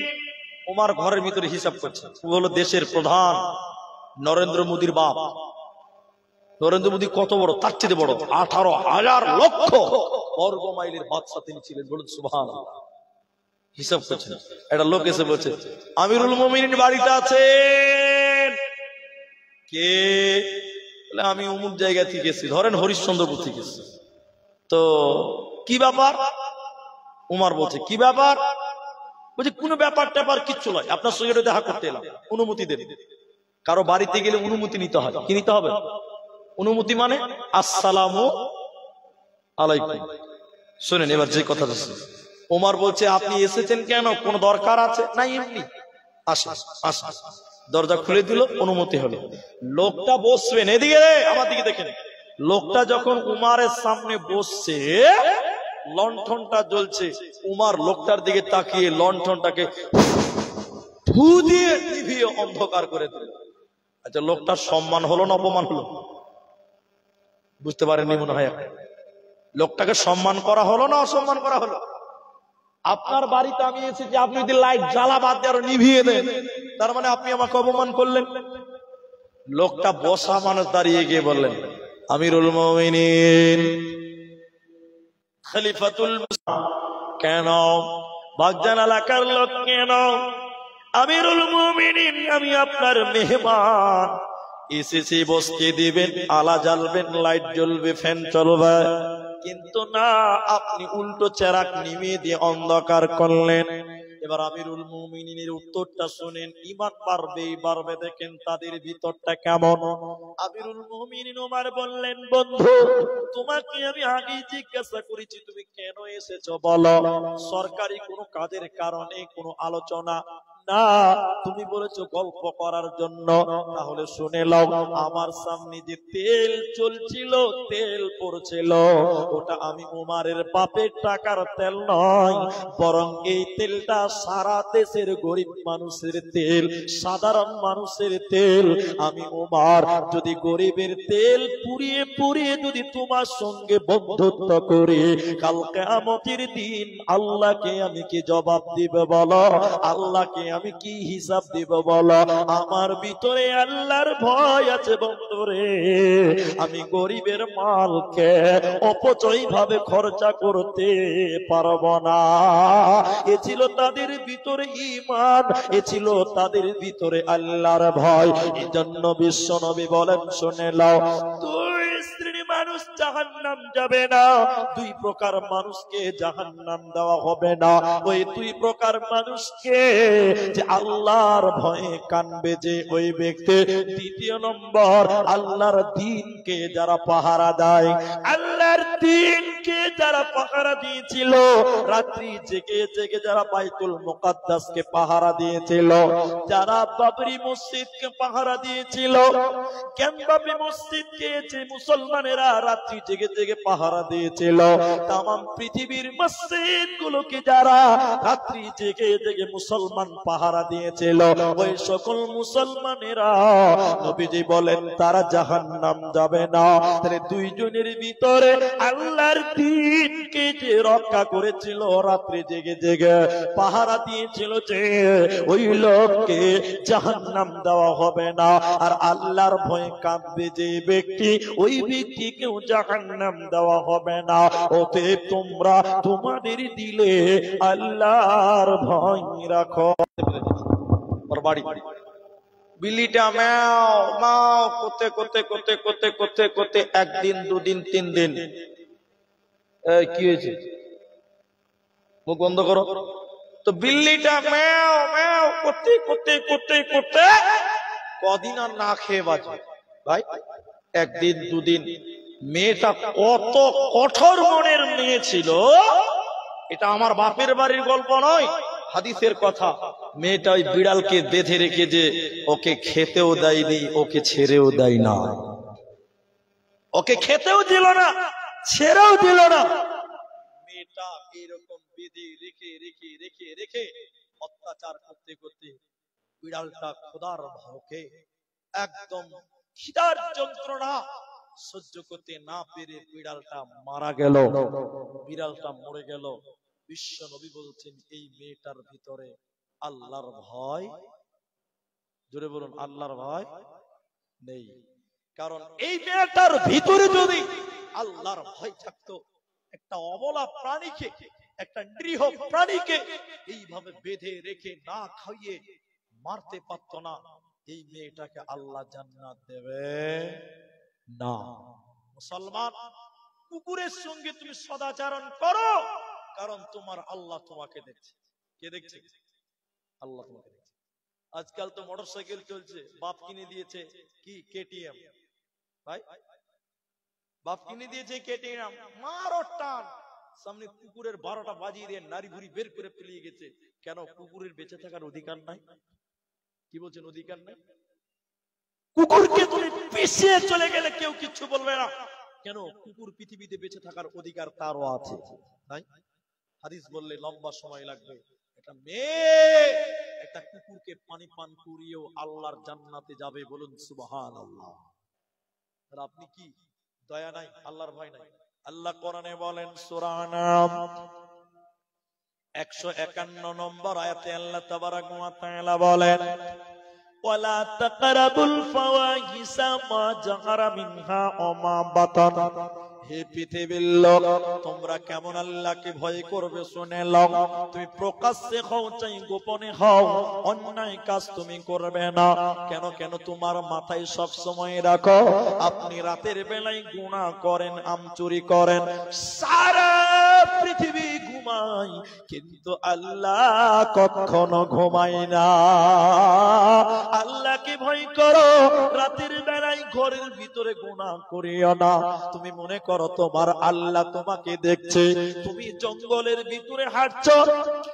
ওমার ঘরের ভিতরে হিসাব করছে। ও হলো দেশের প্রধান, নরেন্দ্র মোদীর বাপ। নরেন্দ্র মোদী কত বড়? তার চেয়ে বড়, 18,000 লক্ষ বর্গ মাইলের বাদশা তিনি ছিলেন। বলুন সুবহানাল্লাহ। হিসাব করছেন, একটা লোক এসে বলছে আমিরুল মুমিনিন বাড়িতে আছেন। কে? বলে আমি অমুক জায়গা থেকে এসেছি, ধরেন হরিশ্চন্দ্রপুর থেকে এসেছি। তো কি ব্যাপার? উমার বলছে কি ব্যাপার? বলছে কোনো ব্যাপার ট্যাপার কিচ্ছু নয়, আপনার সঙ্গে দেখা করতে এলাম, অনুমতি দেন। কারো বাড়িতে গেলে অনুমতি নিতে হয়, কি নিতে হবে? অনুমতি মানে আসসালামু আলাইকুম। শুনেন এবার যে কথা। ওমর বলছে আপনি এসেছেন কেন, কোন দরকার আছে? না এমনি। আসেন আসেন। দরজা খুলে দিল, অনুমতি হলো। লোকটা বসবেন, এদিকে আমার দিকে দেখেন। লোকটা যখন উমারের সামনে বসছে, লণ্ঠনটা জ্বলছে, উমার লোকটার দিকে তাকিয়ে লণ্ঠনটাকে ফু দিয়ে নিভিয়ে অন্ধকার করে দিল। আচ্ছা, লোকটার সম্মান হলো না অপমান হলো? বুঝতে পারেননি মনে হয়। লোকটাকে সম্মান করা হলো না অসম্মান করা হলো? আপনার বাড়িতে আমি এসেছি, আপনি যদি লাইট জ্বালা বাদ দিয়ে আরো নিভিয়ে দেন, তার মানে আপনি আমাকে অপমান করলেন। লোকটা বসা মানুষ দাঁড়িয়ে গিয়ে বললেন আমিরুল মুমিনিন খলিফাতুল কেন? বাগদান এলাকার লোক কেন? আমিরুল মুমিনিন আমি আপনার মেহমান, এসেছি বসতে দিবেন, আলা জ্বালবেন, লাইট জ্বলবে, ফ্যান চলবে, কিন্তু না, আপনি উল্টো চেরাক নিমিয়ে দিয়ে অন্ধকার করলেন। এবার আমিরুল মুমিনিনের উত্তরটা শুনেন, ঈমান বাড়বেই বাড়বে। দেখেন তাদের ভিতরটা কেমন। আমিরুল মুমিনিন ওমর বললেন বন্ধু, তোমাকে আমি আগে জিজ্ঞাসা করেছি তুমি কেন এসেছো বলো। সরকারি কোনো কাজের কারণে কোনো আলোচনা না, তুমি বলেছো গল্প করার জন্য। তাহলে শুনে নাও, আমার সামনে যে তেল চলছিল, তেল পড়ছিল, ওটা আমি উমারের বাপের টাকার তেল নয়, বরং এই তেলটা সারা দেশের গরিব মানুষের তেল, সাধারণ মানুষের তেল। আমি উমার যদি গরিবের তেল পুড়িয়ে পুড়িয়ে যদি তোমার সঙ্গে বন্ধুত্ব করি, কাল কিয়ামতের দিন আল্লাহকে আমি কি জবাব দিব বলো? আল্লাহকে আমি কি হিসাব দিব বলো? আমার ভিতরে আল্লাহর ভয় আছে বন্ধুরে। আমি গরিবের মালকে অপচয় ভাবে খরচা করতে পারবো না। এ ছিল তাদের ভিতরে ঈমান, এ ছিল তাদের ভিতরে আল্লাহর ভয়। এজন্য বিশ্ব নবী বলেন, শুনে নাও, দুই শ্রেণী মানুষ জাহান্নাম যাবে না, দুই প্রকার মানুষকে জাহান্নাম দেওয়া হবে না। ওই দুই প্রকার মানুষকে যে আল্লাহর ভয়ে কানবে যে ওই ব্যক্তি। দ্বিতীয় নম্বর, আল্লাহর দ্বীনকে যারা পাহারা দেয়, আল্লাহর দ্বীনকে যারা পাহারা দিয়েছিল, রাত্রি জেগে জেগে যারা বাইতুল মুকাদ্দাসকে পাহারা দিয়েছিল, যারা বাবরি মসজিদকে পাহারা দিয়েছিল, কেন বাবরি মসজিদকে যে মুসলমানেরা রাত্রি জেগে জেগে পাহারা দিয়েছিল, তামাম পৃথিবীর মসজিদ গুলোকে যারা রাত্রি জেগে জেগে মুসলমান পাহারা দিয়েছিল, ওই সকল মুসলমানেরা নবীজি বলেন তারা জাহান্নাম যাবে না। তাহলে দুইজনের ভিতরে আল্লাহর দ্বীনকে যে রক্ষা করেছিল, রাত্রি জেগে জেগে পাহারা দিয়েছিল, যে ওই লোককে জাহান্নাম দেওয়া হবে না। আর আল্লাহর ভয়ে কাঁদবে যে ব্যক্তি, ওই ব্যক্তিকেও জাহান্নাম দেওয়া হবে না। অতএব তোমরা তোমাদের দিলে আল্লাহর ভয় রাখো। বাড়ি বিলিটা ম্যাও ম্যাও করতে করতে করতে করতে করতে করতে একদিন, দুদিন, 3 দিন। কি হয়েছে? মুখ বন্ধ করো। তো বিল্লিটা ম্যাও ম্যাও করতে করতে করতে করতে কদিন আর না খেয়ে বাঁচবে ভাই? একদিন দুদিন। মেয়েটা কত কঠোর মনের মেয়ে ছিল, এটা আমার বাপের বাড়ির গল্প নয়, হাদিসের কথা। মেয়েটা ওই বিড়ালকে বেঁধে রেখে যে ওকে খেতেও দেয়নি, ওকে ছেড়েও দেয় না, ওকে খেতেও দিল না, ছেড়েও দিল না। মেয়েটা এরকম বেঁধে রেখে রেখে রেখে রেখে অত্যাচার করতে করতে বিড়ালটা খোদার ভোকে একদম খিদার যন্ত্রণা সহ্য করতে না পেরে বিড়ালটা মারা গেল। বিড়ালটা মরে গেল। বিশ্ব নবী বলছেন এই মেয়েটার ভিতরে আল্লাহর ভয়, জোরে বলুন, আল্লাহর ভয় নেই। কারণ এই মেয়েটার ভিতরে যদি আল্লাহর ভয় থাকতো, একটা অবলা প্রাণীকে, একটা নিরীহ প্রাণীকে এইভাবে বেঁধে রেখে না খাইয়ে মারতে পারত না। এই মেয়েটাকে আল্লাহ জান্নাত দেবে না। মুসলমান, কুকুরের সঙ্গে তুমি সদাচরণ করো, কারণ তোমার আল্লাহ তোমাকে দেখছে। কে দেখছে? আল্লাহ তোমাকে দেখছে। আজকাল তো মোটরসাইকেল চলছে, বাপ কিনে দিয়েছে কি কেটিএম, ভাই বাপ কিনে দিয়েছে কেটিএম, মারো টান, সামনে কুকুরের 12টা বাজিয়ে দিয়ে নারী ভুড়ি বের করে পেলিয়ে গেছে। কেন? কুকুরের বেঁচে থাকার অধিকার নাই। কি বলছেন? অধিকার নাই। কুকুরকে তুমি পিছিয়ে চলে গেলে কেউ কিচ্ছু বলবে না। কেন? কুকুর পৃথিবীতে বেঁচে থাকার অধিকার তারও আছে, তাই হাদিস বললে লম্বা সময় লাগবে। একটা মেয়ে একটা কুকুরকে পানি পান করিয়েও আল্লাহর জান্নাতে যাবে, বলুন সুবহানাল্লাহ। আর আপনি কি দয়া নাই, আল্লাহর ভয় নাই? আল্লাহ কোরআনে বলেন সূরা নাম 151 নম্বর আয়াতে আল্লাহ তাবারাক ওয়া তাআলা বলেন ওয়ালা তাকরাবুল ফাওয়াহিসা মা যাহারা মিনহা ওয়া মা বাতান। হে পৃথিবীর লোক, তোমরা কেমন আল্লাহকে ভয় করবে শুনে লও। তুমি প্রকাশ্যে হও চাই গোপনে হও, অন্যায় কাজ তুমি করবে না। কেন? কেন তোমার মাথায় সব সময় রাখো, আপনি রাতের বেলায় গুনাহ করেন, আম চুরি করেন, সারা পৃথিবী ঘুমায়, কিন্তু আল্লাহ কখনো ঘুমায় না। আল্লাহকে ভয় করো, রাতের বেলায় ঘরের ভিতরে গুনাহ করিও না। তুমি মনে করো তোমার আল্লাহ তোমাকে দেখছে। তুমি জঙ্গলের ভিতরে হাঁটছো,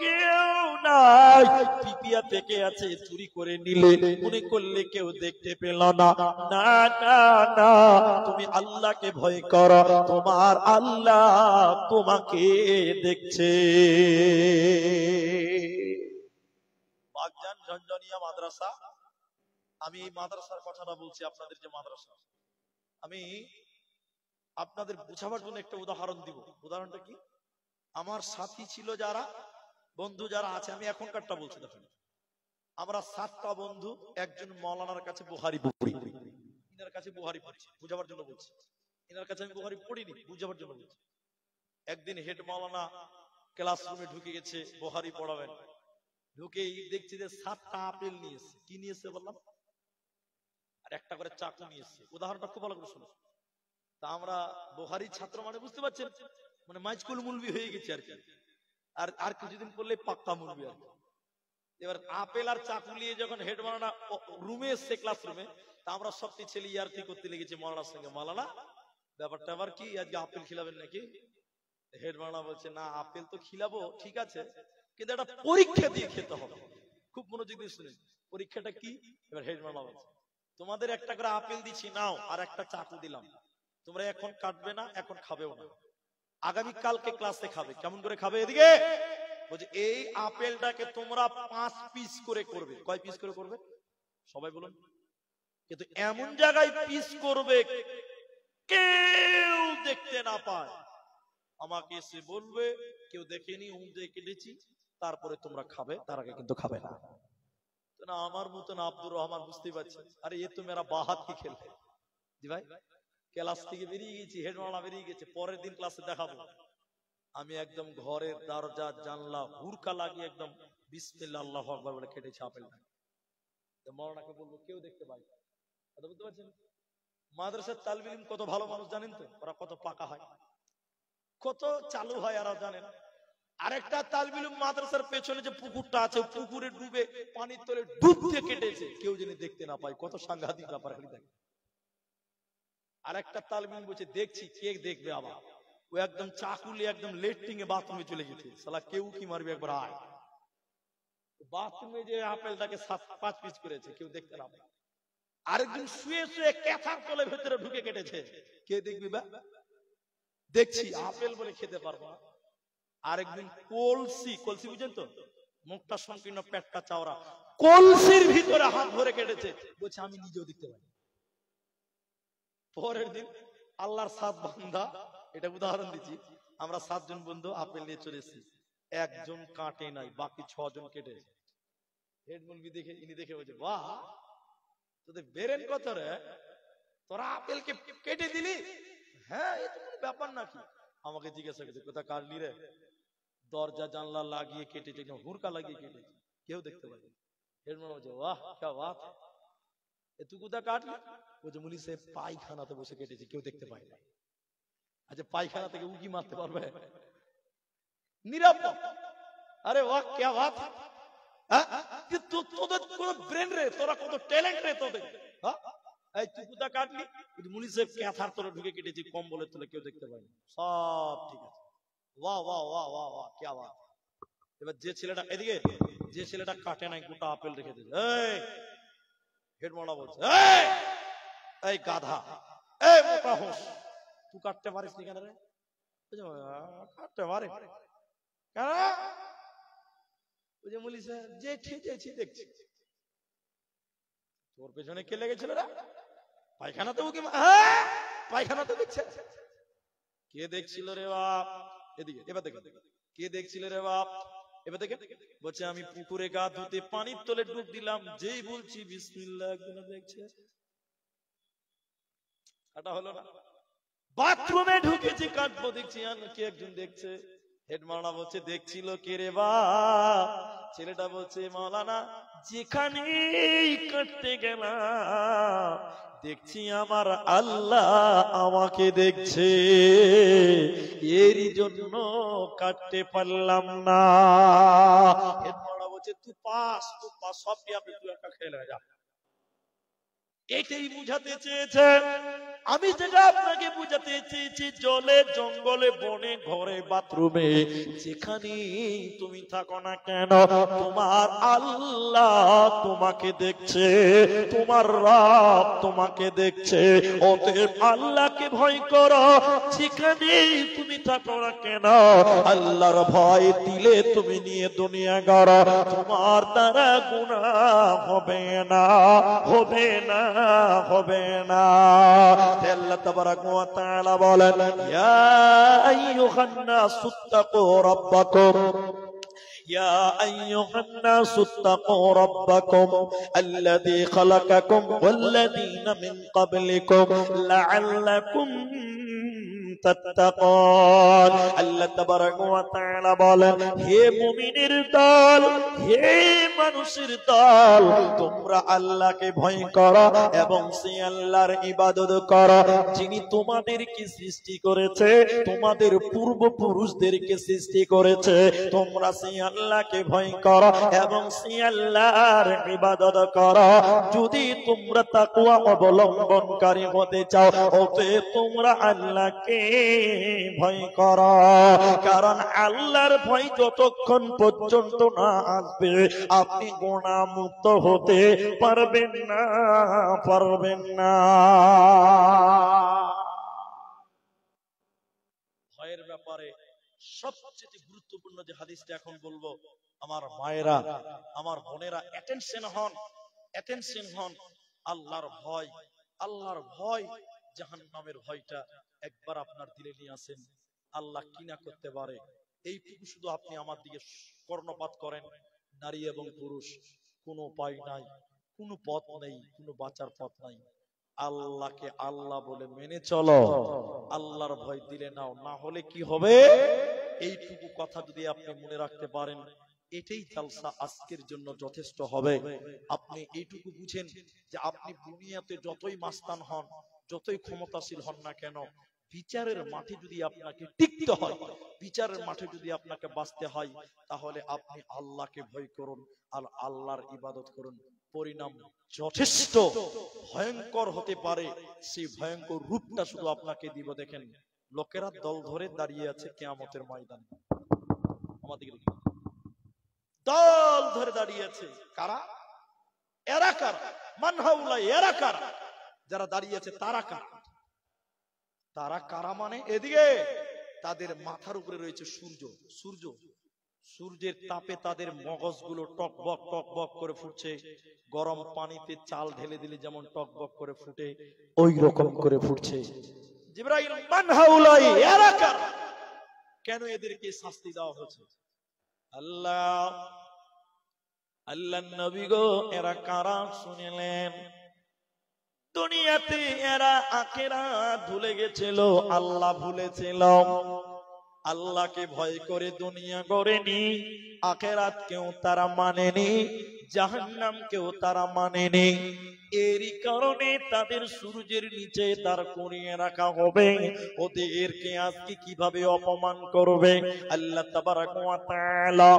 কেউ নাই, পিপিয়া থেকে আছে, চুরি করে নিলে, মনে করলে কেউ দেখতে পেল না। না না না, তুমি আল্লাহকে ভয় করো, তোমার আল্লাহ তোমাকে দেখছে। বাগজান ঝঞ্ঝনিয়া মাদ্রাসা, আমি এই মাদ্রাসার কথাটা বলছি, আপনাদের যে মাদ্রাসা, আমি আপনাদের বোঝাবার জন্য একটা উদাহরণ দিব। উদাহরণটা কি? আমার সাথী ছিল যারা, বন্ধু যারা আছে, আমি এখনকারটা বলছি দেখুন। আমরা 7টা বন্ধু, একজন মৌলানার কাছে বুখারী পড়ি, ইনার কাছে বুখারী পড়ছি, বুঝাবার জন্য বলছি। ইনার কাছে আমি বুখারী পড়িনি, বুঝাবার জন্য বলছি। একদিন হেড মৌলানা ক্লাসরুমে ঢুকে গেছে, বুখারী পড়াবেন। ঢুকেই দেখছি যে 7টা আপেল নিয়েছে। কি নিয়েছে বললাম? আর একটা করে চাকু নিয়েছে। উদাহরণটা খুব ভালো করে শুনুন। তা আমরা বুখারীর ছাত্র মানে বুঝতে পারছেন, মানে মাইজকুল মুলবি হয়ে গেছে আর কি। আর কিছুদিন পড়লে পাক্কা মুলবি আর কি। এবার আপেল আর চাকু নিয়ে যখন হেড মাওলানা রুমে এসছে, ক্লাসরুমে, তা আমরা সবটি ছেলে ইয়ার্কি করতে লেগেছি মাওলানার সঙ্গে। মাওলানা, ব্যাপারটা আবার কি, আজকে আপেল খিলাবেন নাকি? হেড মাওলানা বলছে, না আপেল তো খিলাবো, ঠিক আছে, কিন্তু একটা পরীক্ষা দিয়ে খেতে হবে। খুব মনোযোগ দিয়ে শুনেন, পরীক্ষাটা কি? এবার হেড মাওলানা বলছে, তোমাদের একটা করে আপেল দিচ্ছি, নাও, আর একটা চাকু দিলাম, তোমরা এখন কাটবে না, এখন খাবেও না, আগামী কালকে ক্লাসে খাবে। কেমন করে খাবে? এদিকে বলছে, এই আপেলটাকে তোমরা 5 পিস করে করবে। কয় পিস করে করবে? সবাই বলুন। কিন্তু এমন জায়গায় পিস করবে কেউ দেখতে না পায়। আমাকে এসে বলবে কেউ দেখেনি, উমদে কেটেছি, তারপরে তোমরা খাবে, তার আগে কিন্তু খাবে না। না আমার মতন আব্দুর রহমান বুঝতে পারছি, আরে এ তো মেরা বাহাত কি খেলবে। জি ভাই, ক্লাস থেকে বেরিয়ে গেছি, হেড মাওলানা বেরিয়ে গেছে, পরের দিন ক্লাসে দেখাবো। আমি একদম ঘরের দরজা জানলা হুরকা লাগিয়ে একদম বিসমিল্লাহ আল্লাহু আকবার বলে কেটেছি আপেলটা। তো মাওলানাকে বলবো, কেউ দেখতে পাই। কথা বুঝতে পারছেন? মাদ্রাসার তালিব ইলম কত ভালো মানুষ জানেন তো, ওরা কত পাকা হয়, কত চালু হয়, আর জানেন আরেকটা তালবুল উলুম মাদ্রাসার পেছনে যে পুকুরটা আছে, পুকুরে ডুবে পানির তলে ডুব দিয়ে কেটেছে, কেউ যেন দেখতে না পায়। কত সাংঘাতিক ব্যাপার। আরেকটা তালবুল উলুম বলছে দেখছি, কে দেখবে আবার। ও একদম চাকুলি একদম লেট্রিং এ বাথরুমে চলে গেছে, শালা কেউ কি মারবে একবার আয়। বাথরুমে যে আপেলটাকে 5 পিস করেছে, কেউ দেখতে না পায়। আরেকদিন শুয়ে শুয়ে ক্যাথার তলে ভেতরে ঢুকে কেটেছে, কে দেখবি বা? দেখছি আপেল বলে খেতে পারবো না। আরেকদিন কলসি, কলসি বুঝেন তো, মুখটা সংকীর্ণ পেটটা চাওড়া, কলসির ভিতরে হাত ধরে কেটেছে, বলছে আমি নিজেও দেখতে পাই। পরের দিন আল্লাহর 7 বান্দা, এটা উদাহরণ দিচ্ছি, আমরা 7 জন বন্ধু আপেল নিয়ে চলে এসেছি, একজন কাটে নাই, বাকি 6 জন কেটেছে। হেড মুলবি দেখে, ইনি দেখে বলছে বাহ, তোদের বেরেন কত রে, তোরা আপেলকে কেটে দিলি? হ্যাঁ, এ তো কোনো ব্যাপার নাকি। আমাকে জিজ্ঞাসা করছে কোথায় কাটলি রে? দরজা জানলা লাগিয়ে কেটেছে, হুরকা লাগিয়ে কেটেছে, কেউ দেখতে পায়নি। হেড মুলবি বলছে বাহ क्या बात है, এ তুই কোথায় কাটলি? বলছে মুলি সাহেব পায়খানাতে বসে কেটেছে, কেউ দেখতে পায় না। আচ্ছা পায়খানা থেকে উকি মারতে পারবে? নিরাপদ। আরে বাহ क्या बात है, তোদের কোন ব্রেন রে, তোরা কত ট্যালেন্ট রে তোদের। এই তুই কোথায় কাটলি? মুলি সাহেব ক্যাথার তলে ঢুকে কেটেছি, কম্বলের তলে, কেউ দেখতে পায়নি। সব ঠিক আছে। বাহ বাহ বাহ বাহ বাহ क्या बात। এবার যে ছেলেটা এদিকে, যে ছেলেটা কাটে নাই, গোটা আপেল রেখে দিয়েছে, এই হেডমালা বলছে এই গাধা, এই মোটা হোস, তুই কাটতে পারিস নি কেন রে? কাটতে পারে কেন? বুঝে মুলি স্যার যে ঠিকেছি দেখছি। তোর পেছনে কে লেগেছিল রে? পায়খানাতে উকি, পায়খানাতে দেখছে। কে দেখছিল রে বাপ? এদিকে এবার দেখে, কে দেখছিল রে বাপ? এবার দেখে বলছে আমি পুকুরে গা ধুতে পানির তলে ডুব দিলাম, যেই বলছি বিসমিল্লাহ, একজন দেখছে। এটা হলো না। বাথরুমে ঢুকেছি, কাটবো, দেখছি কে একজন দেখছে। হেড মাওলানা বলছে দেখছিল কে রে বাপ? ছেলেটা বলছে মাওলানা যেখানেই কাটতে গেলাম দেখছি আমার আল্লাহ আমাকে দেখছে, এরই জন্য কাটতে পারলাম না। হেড মাওলানা বলছে তুই পাস, তুই পাস, সব কি আপনি তুই একটা খেলে যা। এটাই বুঝাতে চেয়েছে। আমি যেটা আপনাকে বুঝাতে চেয়েছি, জলে জঙ্গলে বনে ঘরে বাথরুমে যেখানে তুমি থাকো না কেন, তোমার আল্লাহ তোমাকে দেখছে, তোমার রব তোমাকে দেখছে। অতএব আল্লাহকে ভয় করো, যেখানে তুমি থাকো না কেন। আল্লাহর ভয় দিলে তুমি নিয়ে দুনিয়া গড়ো, তোমার দ্বারা গুনাহ হবে না, হবে না, হবে না। আল্লাহ তাবারাক ওয়া তাআলা বলেন ইয়া আইয়ুহান নাসু তাকু রাব্বাকুম, يا أيها الناس اتقوا ربكم الذي خلقكم والذين من قبلكم لعلكم تتقون। আল্লাহ তাবারাক ওয়া তাআলা বলেন হে মুমিনের দল, হে মানুষের দল, তোমরা আল্লাহকে ভয় করো এবং সেই আল্লাহর ইবাদত করো যিনি তোমাদেরকে সৃষ্টি করেছে, তোমাদের পূর্বপুরুষদেরকে সৃষ্টি করেছে। তোমরা সেই আল্লাহকে ভয় করো এবং সেই আল্লাহর ইবাদত করো যদি তোমরা তাকওয়া অবলম্বনকারী হতে চাও। অতএব তোমরা আল্লাহকে ভয় করো, কারণ আল্লাহর ভয় যতক্ষণ পর্যন্ত না আসবে আপনি গুনাহ মুক্ত হতে পারবেন না, পারবেন না। ভয়ের ব্যাপারে সবচেয়ে গুরুত্বপূর্ণ যে হাদিসটা এখন বলবো, আমার মায়েরা, আমার বোনেরা অ্যাটেনশন হন, অ্যাটেনশন হন। আল্লাহর ভয়, আল্লাহর ভয়, জাহান্নামের ভয়টা একবার আপনার দিলে নিয়ে আসেন। আল্লাহ কি না করতে পারে এইটুকু শুধু আপনি আমার দিকে কর্ণপাত করেন। নারী এবং পুরুষ কোনো উপায় নাই, কোনো পথ নেই, কোনো বাঁচার পথ নাই। আল্লাহকে আল্লাহ বলে মেনে চলো, আল্লাহর ভয় দিলে নাও, না হলে কি হবে এইটুকু কথা যদি আপনি মনে রাখতে পারেন, এটাই জালসা আজকের জন্য যথেষ্ট হবে। আপনি এইটুকু বুঝেন যে আপনি দুনিয়াতে যতই মাস্তান হন, যতই ক্ষমতাশীল হন না কেন, বিচারের মাঠে যদি আপনাকে টিকতে হয়, বিচারের মাঠে যদি আপনাকে বাঁচতে হয়, তাহলে আপনি আল্লাহকে ভয় করুন আর আল্লাহর ইবাদত করুন। পরিণাম যথেষ্ট ভয়ঙ্কর হতে পারে, সেই ভয়ঙ্কর রূপটা শুধু আপনাকে দিব। দেখেন, লোকেরা দল ধরে দাঁড়িয়ে আছে কিয়ামতের ময়দানে, আমাদের দল ধরে দাঁড়িয়ে আছে। কারা? এরা কারা? মান হাউলা, এরা কারা? যারা দাঁড়িয়ে আছে তারা কারা? তারা কারা মানে, এদিকে তাদের মাথার উপরে রয়েছে সূর্য। সূর্যের তাপে তাদের মগজগুলো টকবক টকবক করে ফুটছে। গরম পানিতে চাল ঢেলে দিলে যেমন টকবক করে ফুটে, ওই রকম করে ফুটছে। জিবরাইল, মান হাউলাই, এরা কারা? কেন এদেরকে শাস্তি দেওয়া হচ্ছে? আল্লাহ নবী গো, এরা কারা শুনিলেন? দুনিয়াতে এরা আখিরাত ভুলে গেছিল, আল্লাহ ভুলেছিল। আল্লাহকে ভয় করে দুনিয়া গড়েনি, আখিরাত কেউ তারা মানেনি, জাহান্নাম কেউ তারা মানেনি। এরই কারণে তাদের সূর্যের নিচে দাঁড় করিয়ে রাখা হবে। ওদেরকে আজকে কিভাবে অপমান করবে আল্লাহ তাবারাক ওয়া তাআলা,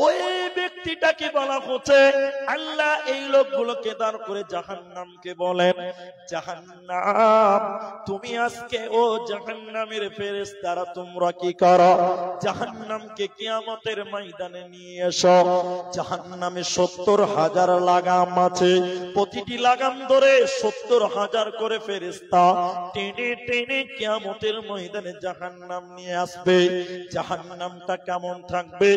ওই ব্যক্তিটাকে বলা হচ্ছে। আল্লাহ এই লোকগুলোকে দাঁড় করে জাহান্নামকে বলেন, জাহান্নাম তুমি আজকে, ও জাহান্নামের ফেরেশতারা তোমরা কি করো? জাহান্নামকে কিয়ামতের ময়দানে নিয়ে এসো। জাহান্নামে 70,000 লাগাম আছে, প্রতিটি লাগাম ধরে 70,000 করে ফেরেশতা টেনে টেনে কিয়ামতের ময়দানে জাহান্নাম নিয়ে আসবে। জাহান্নামটা কেমন থাকবে?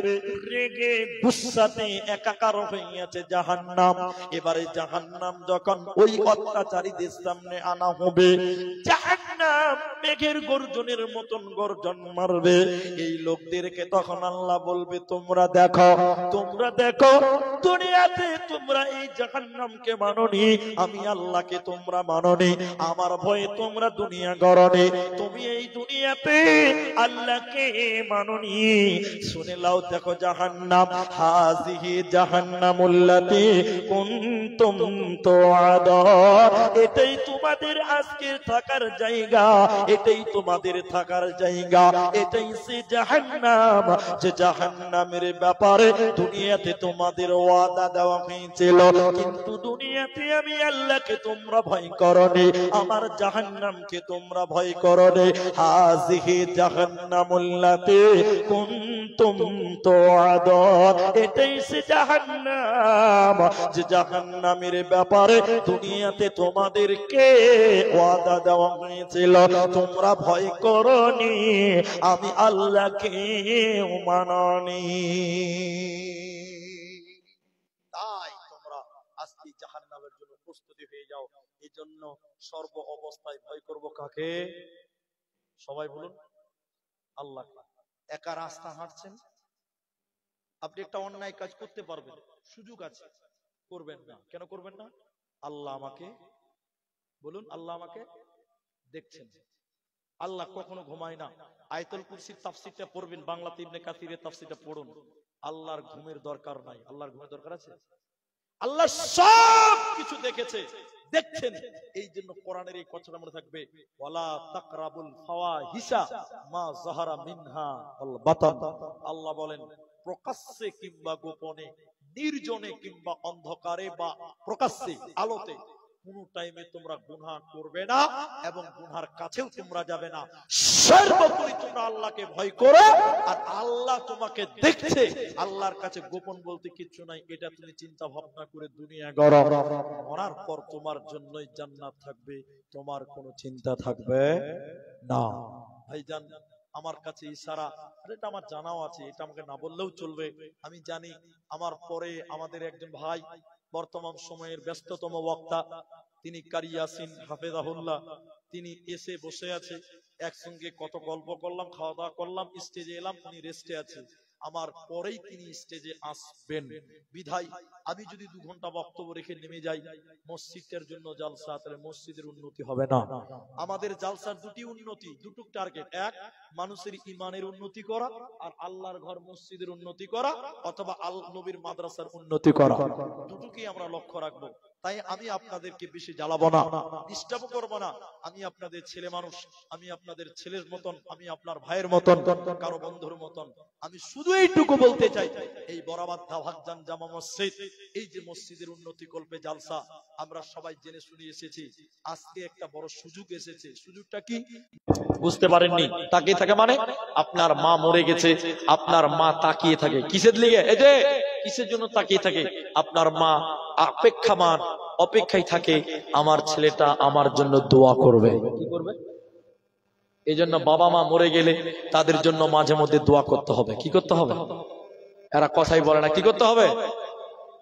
রেগে গুসাতে একাকার হয়ে আছে জাহান্নাম। এবারে জাহান্নাম যখন ওই অত্যাচারীদের সামনে আনা হবে, জাহান্নাম মেঘের গর্জনের মতন গর্জন মারবে। এই লোকদেরকে তখন আল্লাহ বলবে, তোমরা দেখো, তোমরা দেখো, দুনিয়াতে তোমরা এই জাহান্নামকে মানোনি, আমি আল্লাহকে তোমরা মানোনি, আমার ভয়ে তোমরা দুনিয়া গড়নি, তুমি এই দুনিয়াতে আল্লাহকে মানোনি। শুনে লাও, দেখো জাহান্নাম, হাজিহি জাহান্নামুল্লাতী কুনতুম তুআদুন, এটাই তোমাদের আজকের থাকার জায়গা, এটাই তোমাদের থাকার জায়গা, এটাই সে জাহান্নাম যে জাহান্নামের ব্যাপারে দুনিয়াতে তোমাদের ওয়াদা দেওয়া হয়েছিল। কিন্তু দুনিয়াতে আমি আল্লাহকে তোমরা ভয় করনি, আমার জাহান্নামকে তোমরা ভয় করনি। হাজিহি জাহান্নামুল্লাতী কুনতুম তুআদুন, এটাই সে জাহান্নাম যে জাহান্নামের ব্যাপারে দুনিয়াতে তোমাদেরকে ওয়াদা দেওয়া হয়েছিল, তোমরা ভয় করনি, আমি আল্লাহকে মাননি। তাই তোমরা আজকে জাহান্নামের জন্য প্রস্তুতি হয়ে যাও। এই জন্য সর্ব অবস্থায় ভয় করব কাকে? সবাই বলুন, আল্লাহ। একা রাস্তা হাঁটছেন, আপনি একটা অন্যায় কাজ করতে পারবেন, সুযোগ আছে, করবেন না। কেন করবেন না? আল্লাহ আমাকে, বলুন, আল্লাহ আমাকে দেখছেন। আল্লাহ কখনো ঘুমায় না। আয়াতুল কুরসির তাফসীরটা পড়বেন, বাংলাতে ইবনে কাসিরের তাফসীরটা পড়ুন। আল্লাহর ঘুমের দরকার নাই। আল্লাহর ঘুমের দরকার আছে? আল্লাহ সব কিছু দেখেছে, দেখছেন। এই জন্য কোরআনের এই কথাটা মনে থাকবে, ওয়ালা তাকরাবুল ফাওয়াহিশা মা যাহারা মিনহা ওয়াল বাতান। আল্লাহ বলেন, প্রকাশ্যে কিংবা গোপনে, নির্জনে কিংবা অন্ধকারে বা প্রকাশ্যে আলোতে কোন টাইমে তোমরা গুনাহ করবে না এবং গুনার কাছেও তোমরা যাবে না। সর্বোপরি তোমরা আল্লাহকে ভয় করো, আর আল্লাহ তোমাকে দেখছে। আল্লাহর কাছে গোপন বলতে কিচ্ছু নাই, এটা তুমি চিন্তা ভাবনা করে দুনিয়া গড়ো। মরার পর তোমার জন্যই জান্নাত থাকবে, তোমার কোনো চিন্তা থাকবে না। ভাইজান, আমার কাছে ইশারা, এটা আমার জানাও আছে, এটা আমাকে না বললেও চলবে। আমি জানি আমার পরে আমাদের একজন ভাই, বর্তমান সময়ের ব্যস্ততম বক্তা, তিনি কারি ইয়াসিন হাফেজাহুল্লাহ, তিনি এসে বসে আছে। একসঙ্গে কত গল্প করলাম, খাওয়া দাওয়া করলাম, স্টেজে এলাম, উনি রেস্টে আছে। আমার পরেই তিনি স্টেজে আসবেন। বিধায় আমি যদি 2 ঘন্টা বক্তব্য রেখে নেমে যাই, মসজিদের জন্য জালসা, তাহলে মসজিদের উন্নতি হবে না। আমাদের জালসার দুটি উন্নতি, দুটো টার্গেট। এক, মানুষের ইমানের উন্নতি করা, আর আল্লাহর ঘর মসজিদের উন্নতি করা, অথবা আল নবীর মাদ্রাসার উন্নতি করা। দুটোকেই আমরা লক্ষ্য রাখবো। তাই আমি আপনাদেরকে বেশি জ্বালাবো না, ডিস্টার্ব করবো না। আমি আপনাদের ছেলে মানুষ, আমি আপনাদের ছেলের মতন, আমি আপনার ভাইয়ের মতন, কারো বন্ধুর মতন। আমি শুধু এইটুকু বলতে চাই, এই বরাবাদ্ধা ভাগজান জামা মসজিদ, এই যে মসজিদের উন্নতি কল্পে জালসা আমরা সবাই জেনে শুনে এসেছি, আজকে একটা বড় সুযোগ এসেছে। সুযোগটা কি বুঝতে পারেননি? তাকিয়ে থাকে মানে আপনার মা মরে গেছে, আপনার মা তাকিয়ে থাকে কিসের লিগে? এই যে কিসের জন্য তাকিয়ে থাকে? আপনার মা অপেক্ষামান, অপেক্ষায় থাকে আমার ছেলেটা আমার জন্য দোয়া করবে। কি করবে? এই জন্য বাবা মা মরে গেলে তাদের জন্য মাঝে মধ্যে দোয়া করতে হবে। কি করতে হবে? এরা কথাই বলে না, কি করতে হবে?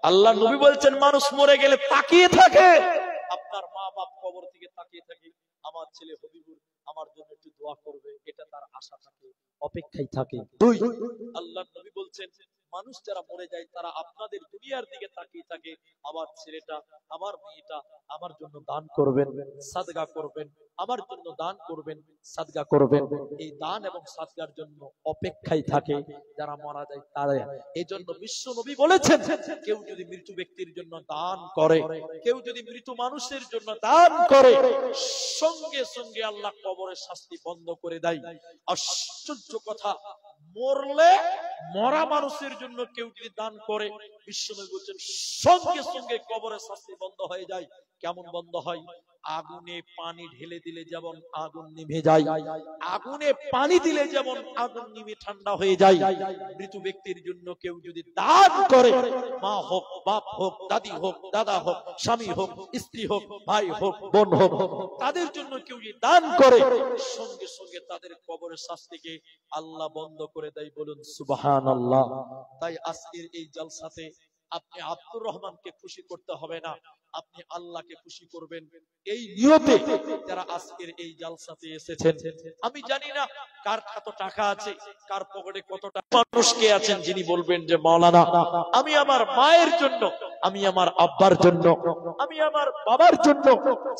আল্লাহ নবী বলছেন মানুষ মরে গেলে তাকিয়ে থাকে, আপনার মা বাপ কবর থেকে তাকিয়ে থাকে আমার ছেলে হবিবুর আমার জন্য একটু দোয়া করবে, এটা তার আশা থাকে, অপেক্ষায় থাকে। দুই, আল্লাহ নবী বলছেন মানুষ যারা মরে যায় তারা আপনাদের দুনিয়ার দিকে তাকিয়ে থাকে আমার ছেলেটা, আমার মেয়েটা আমার জন্য দান করবেন, সাদগা করবেন, আমার জন্য দান করবেন, সাদগা করবেন। এই দান এবং সাদগার জন্য অপেক্ষায় থাকে যারা মারা যায় তারা। এই জন্য বিশ্ব নবী বলেছেন কেউ যদি মৃত ব্যক্তির জন্য দান করে, কেউ যদি মৃত মানুষের জন্য দান করে, সঙ্গে সঙ্গে আল্লাহ কবরের শাস্তি বন্ধ করে দেয়। আশ্চর্য কথা, মরলে মরা মানুষের জন্য কেউ যদি দান করে, বিশ্বনবী বলছেন সঙ্গে সঙ্গে কবরের শাস্তি বন্ধ হয়ে যায়। কেমন বন্ধ হয়? আগুনে পানি ঢেলে দিলে যেমন আগুন নিভে যায়, আগুনে পানি দিলে যেমন আগুন নিভে ঠান্ডা হয়ে যায়, মৃত ব্যক্তির জন্য কেউ যদি দান করে, মা হোক, বাপ হোক, দাদি হোক, দাদা হোক, স্বামী হোক, স্ত্রী হোক, ভাই হোক, বোন হোক, তাদের জন্য কেউ যদি দান করে, সঙ্গে সঙ্গে তাদের কবরের শাস্তিকে আল্লাহ বন্ধ করে দেয়। বলুন সুবহানাল্লাহ। তাই আজকের এই জলসাতে আপনি আব্দুর রহমানকে খুশি করতে হবে না, আপনি আল্লাহকে খুশি করবেন। এই নিয়তে যারা আজকের এই জালসাতে এসেছেন, আমি জানি না কার কত টাকা আছে, কার পকেটে কত টাকা। মানুষ কে আছেন যিনি বলবেন যে মাওলানা আমি আমার মায়ের জন্য, আমি আমার আব্বার জন্য, আমি আমার বাবার জন্য,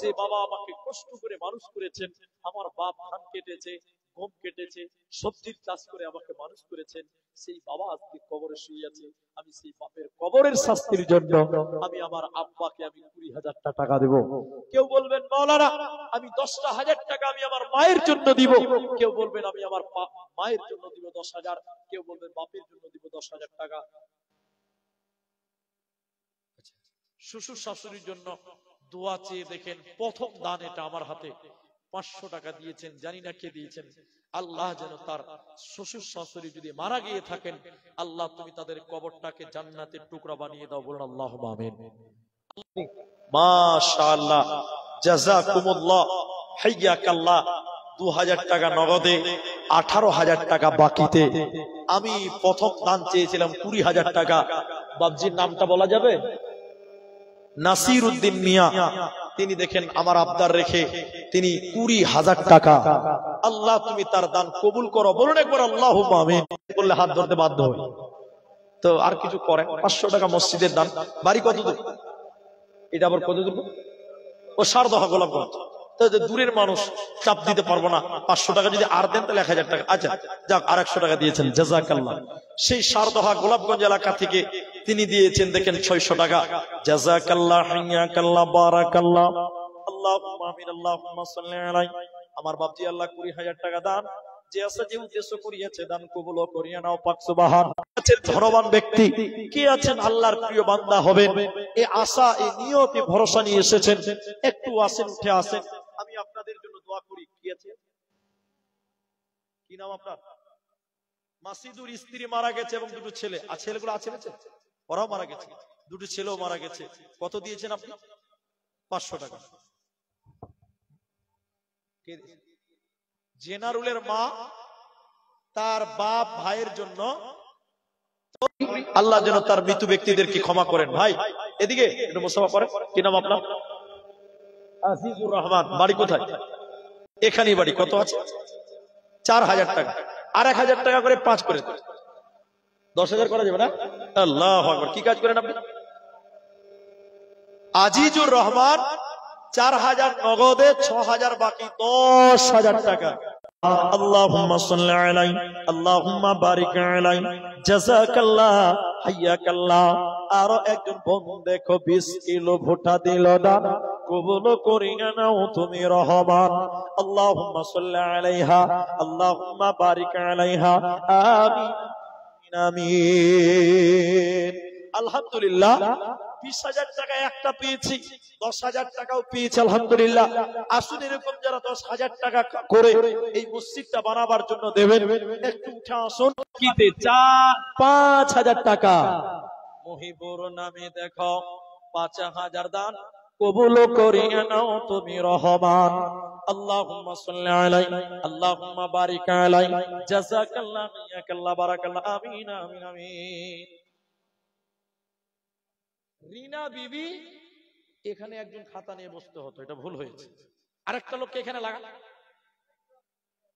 যে বাবা আমাকে কষ্ট করে মানুষ করেছেন, আমার বাপ ধান কেটেছে, গম কেটেছে, সবজির চাষ করে আমাকে মানুষ করেছেন, সেই বাবা আজকে কবরে শুয়ে আছে, আমি সেই বাপের কবরের শাস্তির জন্য আমি আমার আব্বাকে আমি 20,000 টাকা দেব। কেউ বলবেন মাওলানা আমি 10,000 টাকা আমি আমার মায়ের জন্য দিব, কেউ বলবেন আমি আমার মায়ের জন্য দিব 10,000, কেউ বলবেন বাপের জন্য দিব 10,000 টাকা। শ্বশুর শাশুড়ির জন্য দোয়া চেয়ে দেখেন, প্রথম দান এটা আমার হাতে 500 টাকা দিয়েছেন, জানি না কে দিয়েছেন। আল্লাহ যেন তার শ্বশুর শাশুড়ি যদি মারা গিয়ে থাকেন, আল্লাহ তুমি তাদের কবরটাকে জান্নাতের টুকরা বানিয়ে দাও। বলুন আল্লাহুম্মা আমিন। মাশাআল্লাহ, জাযাকুমুল্লাহ, হাইয়াকাল্লাহ। 2000 টাকা নগদে, 18,000 টাকা বাকিতে। আমি প্রথম দান চেয়েছিলাম 20,000 টাকা। বাবজির নামটা বলা যাবে? নাসির উদ্দিন মিয়া। তিনি দেখেন আমার আবদার রেখে তিনি 20,000 টাকা, আল্লাহ তুমি তার দান কবুল করো। বলুন একবার আল্লাহুম্মা আমিন। বললে হাত ধরতে বাধ্য হয়। তো আর কিছু করেন, 500 টাকা মসজিদের দান। বাড়ি কত দূর? এটা আবার কত দূর? ও সারদহা গোলাপগঞ্জ। তো দূরের মানুষ, চাপ দিতে পারবো না। 500 টাকা যদি আর দেন তাহলে 1000 টাকা। আচ্ছা যাক, আর 100 টাকা দিয়েছেন, জাযাকাল্লাহ। সেই সারদহা গোলাপগঞ্জ এলাকা থেকে তিনি দিয়েছেন দেখেন 600 টাকা। জাযাকাল্লাহ, হাইয়াকাল্লাহ, বারাকাল্লাহ, আল্লাহুম্মা আমিন, আল্লাহুম্মা সাল্লি আলাইহি। আমার বাপজি আল্লাহ 20,000 টাকা দান যে আছে, যে উদ্দেশ্য করিয়াছে, দান কবুল করিয়া নাও পাক সুবহান। ধনবান ব্যক্তি কে আছেন আল্লাহর প্রিয় বান্দা হবেন, এই আশা, এই নিয়ত, এই ভরসা নিয়ে এসেছেন, একটু আসেন, উঠে আসেন, আমি আপনাদের জন্য দোয়া করি। কি আছে? কি নাম আপনার? মাসিদুর স্ত্রী মারা গেছে এবং দুটো ছেলে, আর ছেলেগুলো আছে বেঁচে? ওরাও মারা গেছে, দুটো ছেলেও মারা গেছে। কত দিয়েছেন আপনি? 500 টাকা। জেনারুলের মা তার বাপ ভাইয়ের জন্য, আল্লাহ যেন তার মৃত ব্যক্তিদেরকে ক্ষমা করেন। ভাই এদিকে একটু মুসাফা করেন। কি নাম আপনার? আজিজুর রহমান। বাড়ি কোথায়? এখানেই বাড়ি। কত আছে? 4,000 টাকা। আর 1,000 টাকা করে 5 করে 10,000 করা যাবে না? আল্লাহু আকবার। কি কাজ করেন আপনি? আজিজুর রহমান 4,000 নগদে, 6,000 বাকি, 10,000 টাকা। اللهم صل عليه اللهم بارك عليه جزاك الله حياك الله আর একজন বন্ধু দেখো 20 কিলো ভুট্টা দিল দান কবুল করিয়া নাও তুমি রহমান আল্লাহুম্মা সাল্লি আলাইহা আল্লাহুম্মা বারিক আলাইহা আমিন আমিন আলহামদুলিল্লাহ 20,000 টাকা একটা পেয়েছি 10,000 টাকাও পেয়েছি আলহামদুলিল্লাহ আসুন এরকম যারা 10,000 টাকা করে এই মসজিদটা বানাবার জন্য দেবেন একটু উঠে আসুন কিতে 5,000 টাকা মহিবুর নামে দেখো 5,000 দান কবুল করিয়া নাও তুমি রহমান আল্লাহুম্মা সাল্লি আলাইহি আল্লাহুম্মা বারিক আলাইহি জাযাকাল্লাহু ইয়াকাল্লাহ বারাকাল্লাহ আমিন আমিন আমিন রিনা বিবি এখানে একজন খাতা নিয়ে বসতে হতো এটা ভুল হয়েছে আরেকটা লোককে এখানে লাগা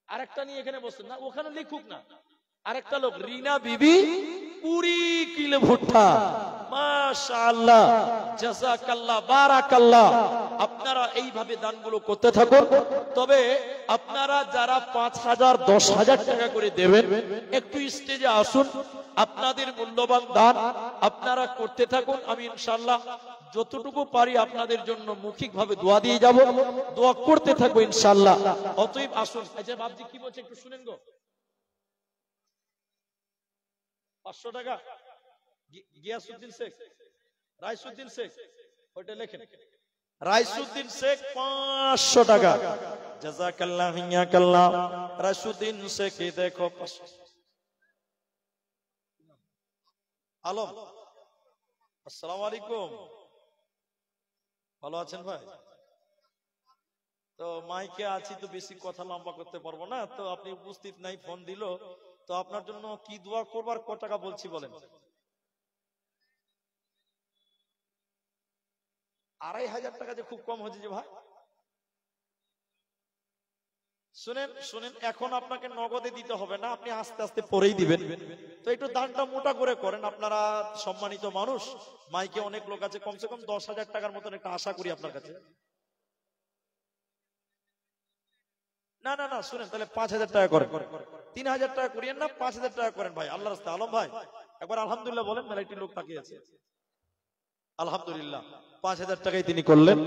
আরেকটা নিয়ে এখানে বসতে না ওখানে লিখুক না আরেকটা লোক রিনা বিবি 20 কিলো ভুট্টা মাশাআল্লাহ জাযাকাল্লাহ বারাকাল্লাহ আপনারা এইভাবে দানগুলো করতে থাকুন তবে আপনারা যারা 5,000 10,000 টাকা করে দেবেন একটু স্টেজে আসুন আপনাদের মূল্যবান দান আপনারা করতে থাকুন আমি ইনশাআল্লাহ যতটুকু পারি আপনাদের জন্য মৌখিকভাবে দোয়া দিয়ে যাব দোয়া করতে থাকবো ইনশাআল্লাহ অতএব আসুন আচ্ছা বাপজি কি বলছে একটু শুনেন গো 500 টাকা গিয়াসউদ্দিন শেখ রাইসউদ্দিন শেখ ওটা লেখেন রাইসউদ্দিন শেখ 500 টাকা জাযাকাল্লাহু ইয়াকাল্লাহ রাইসউদ্দিন শেখ দেখো 500 আলম আসসালামু আলাইকুম ভালো আছেন ভাই তো মাইকে আছি তো বেশি কথা লম্বা করতে পারবো না তো আপনি উপস্থিত নাই ফোন দিল তো আপনার জন্য কি দোয়া করবার কত টাকা বলছি বলেন 2,500 টাকা যে খুব কম হচ্ছে যে ভাই শুনেন শুনেন এখন আপনাকে নগদে দিতে হবে না আপনি আস্তে আস্তে পরেই দিবেন তো একটু দানটা মোটা করে করেন আপনারা সম্মানিত মানুষ মাইকে অনেক লোক আছে কমসে কম 10,000 টাকার মতন একটা আশা করি আপনার কাছে না না না শুনেন তাহলে 5,000 টাকা করেন 3,000 টাকা করিয়েন না 5,000 টাকা করেন ভাই আল্লাহর রাস্তায় আলম ভাই একবার আলহামদুলিল্লাহ বলেন মেলাটি লোক তাকিয়ে আছে আলহামদুলিল্লাহ 5,000 টাকাই তিনি করলেন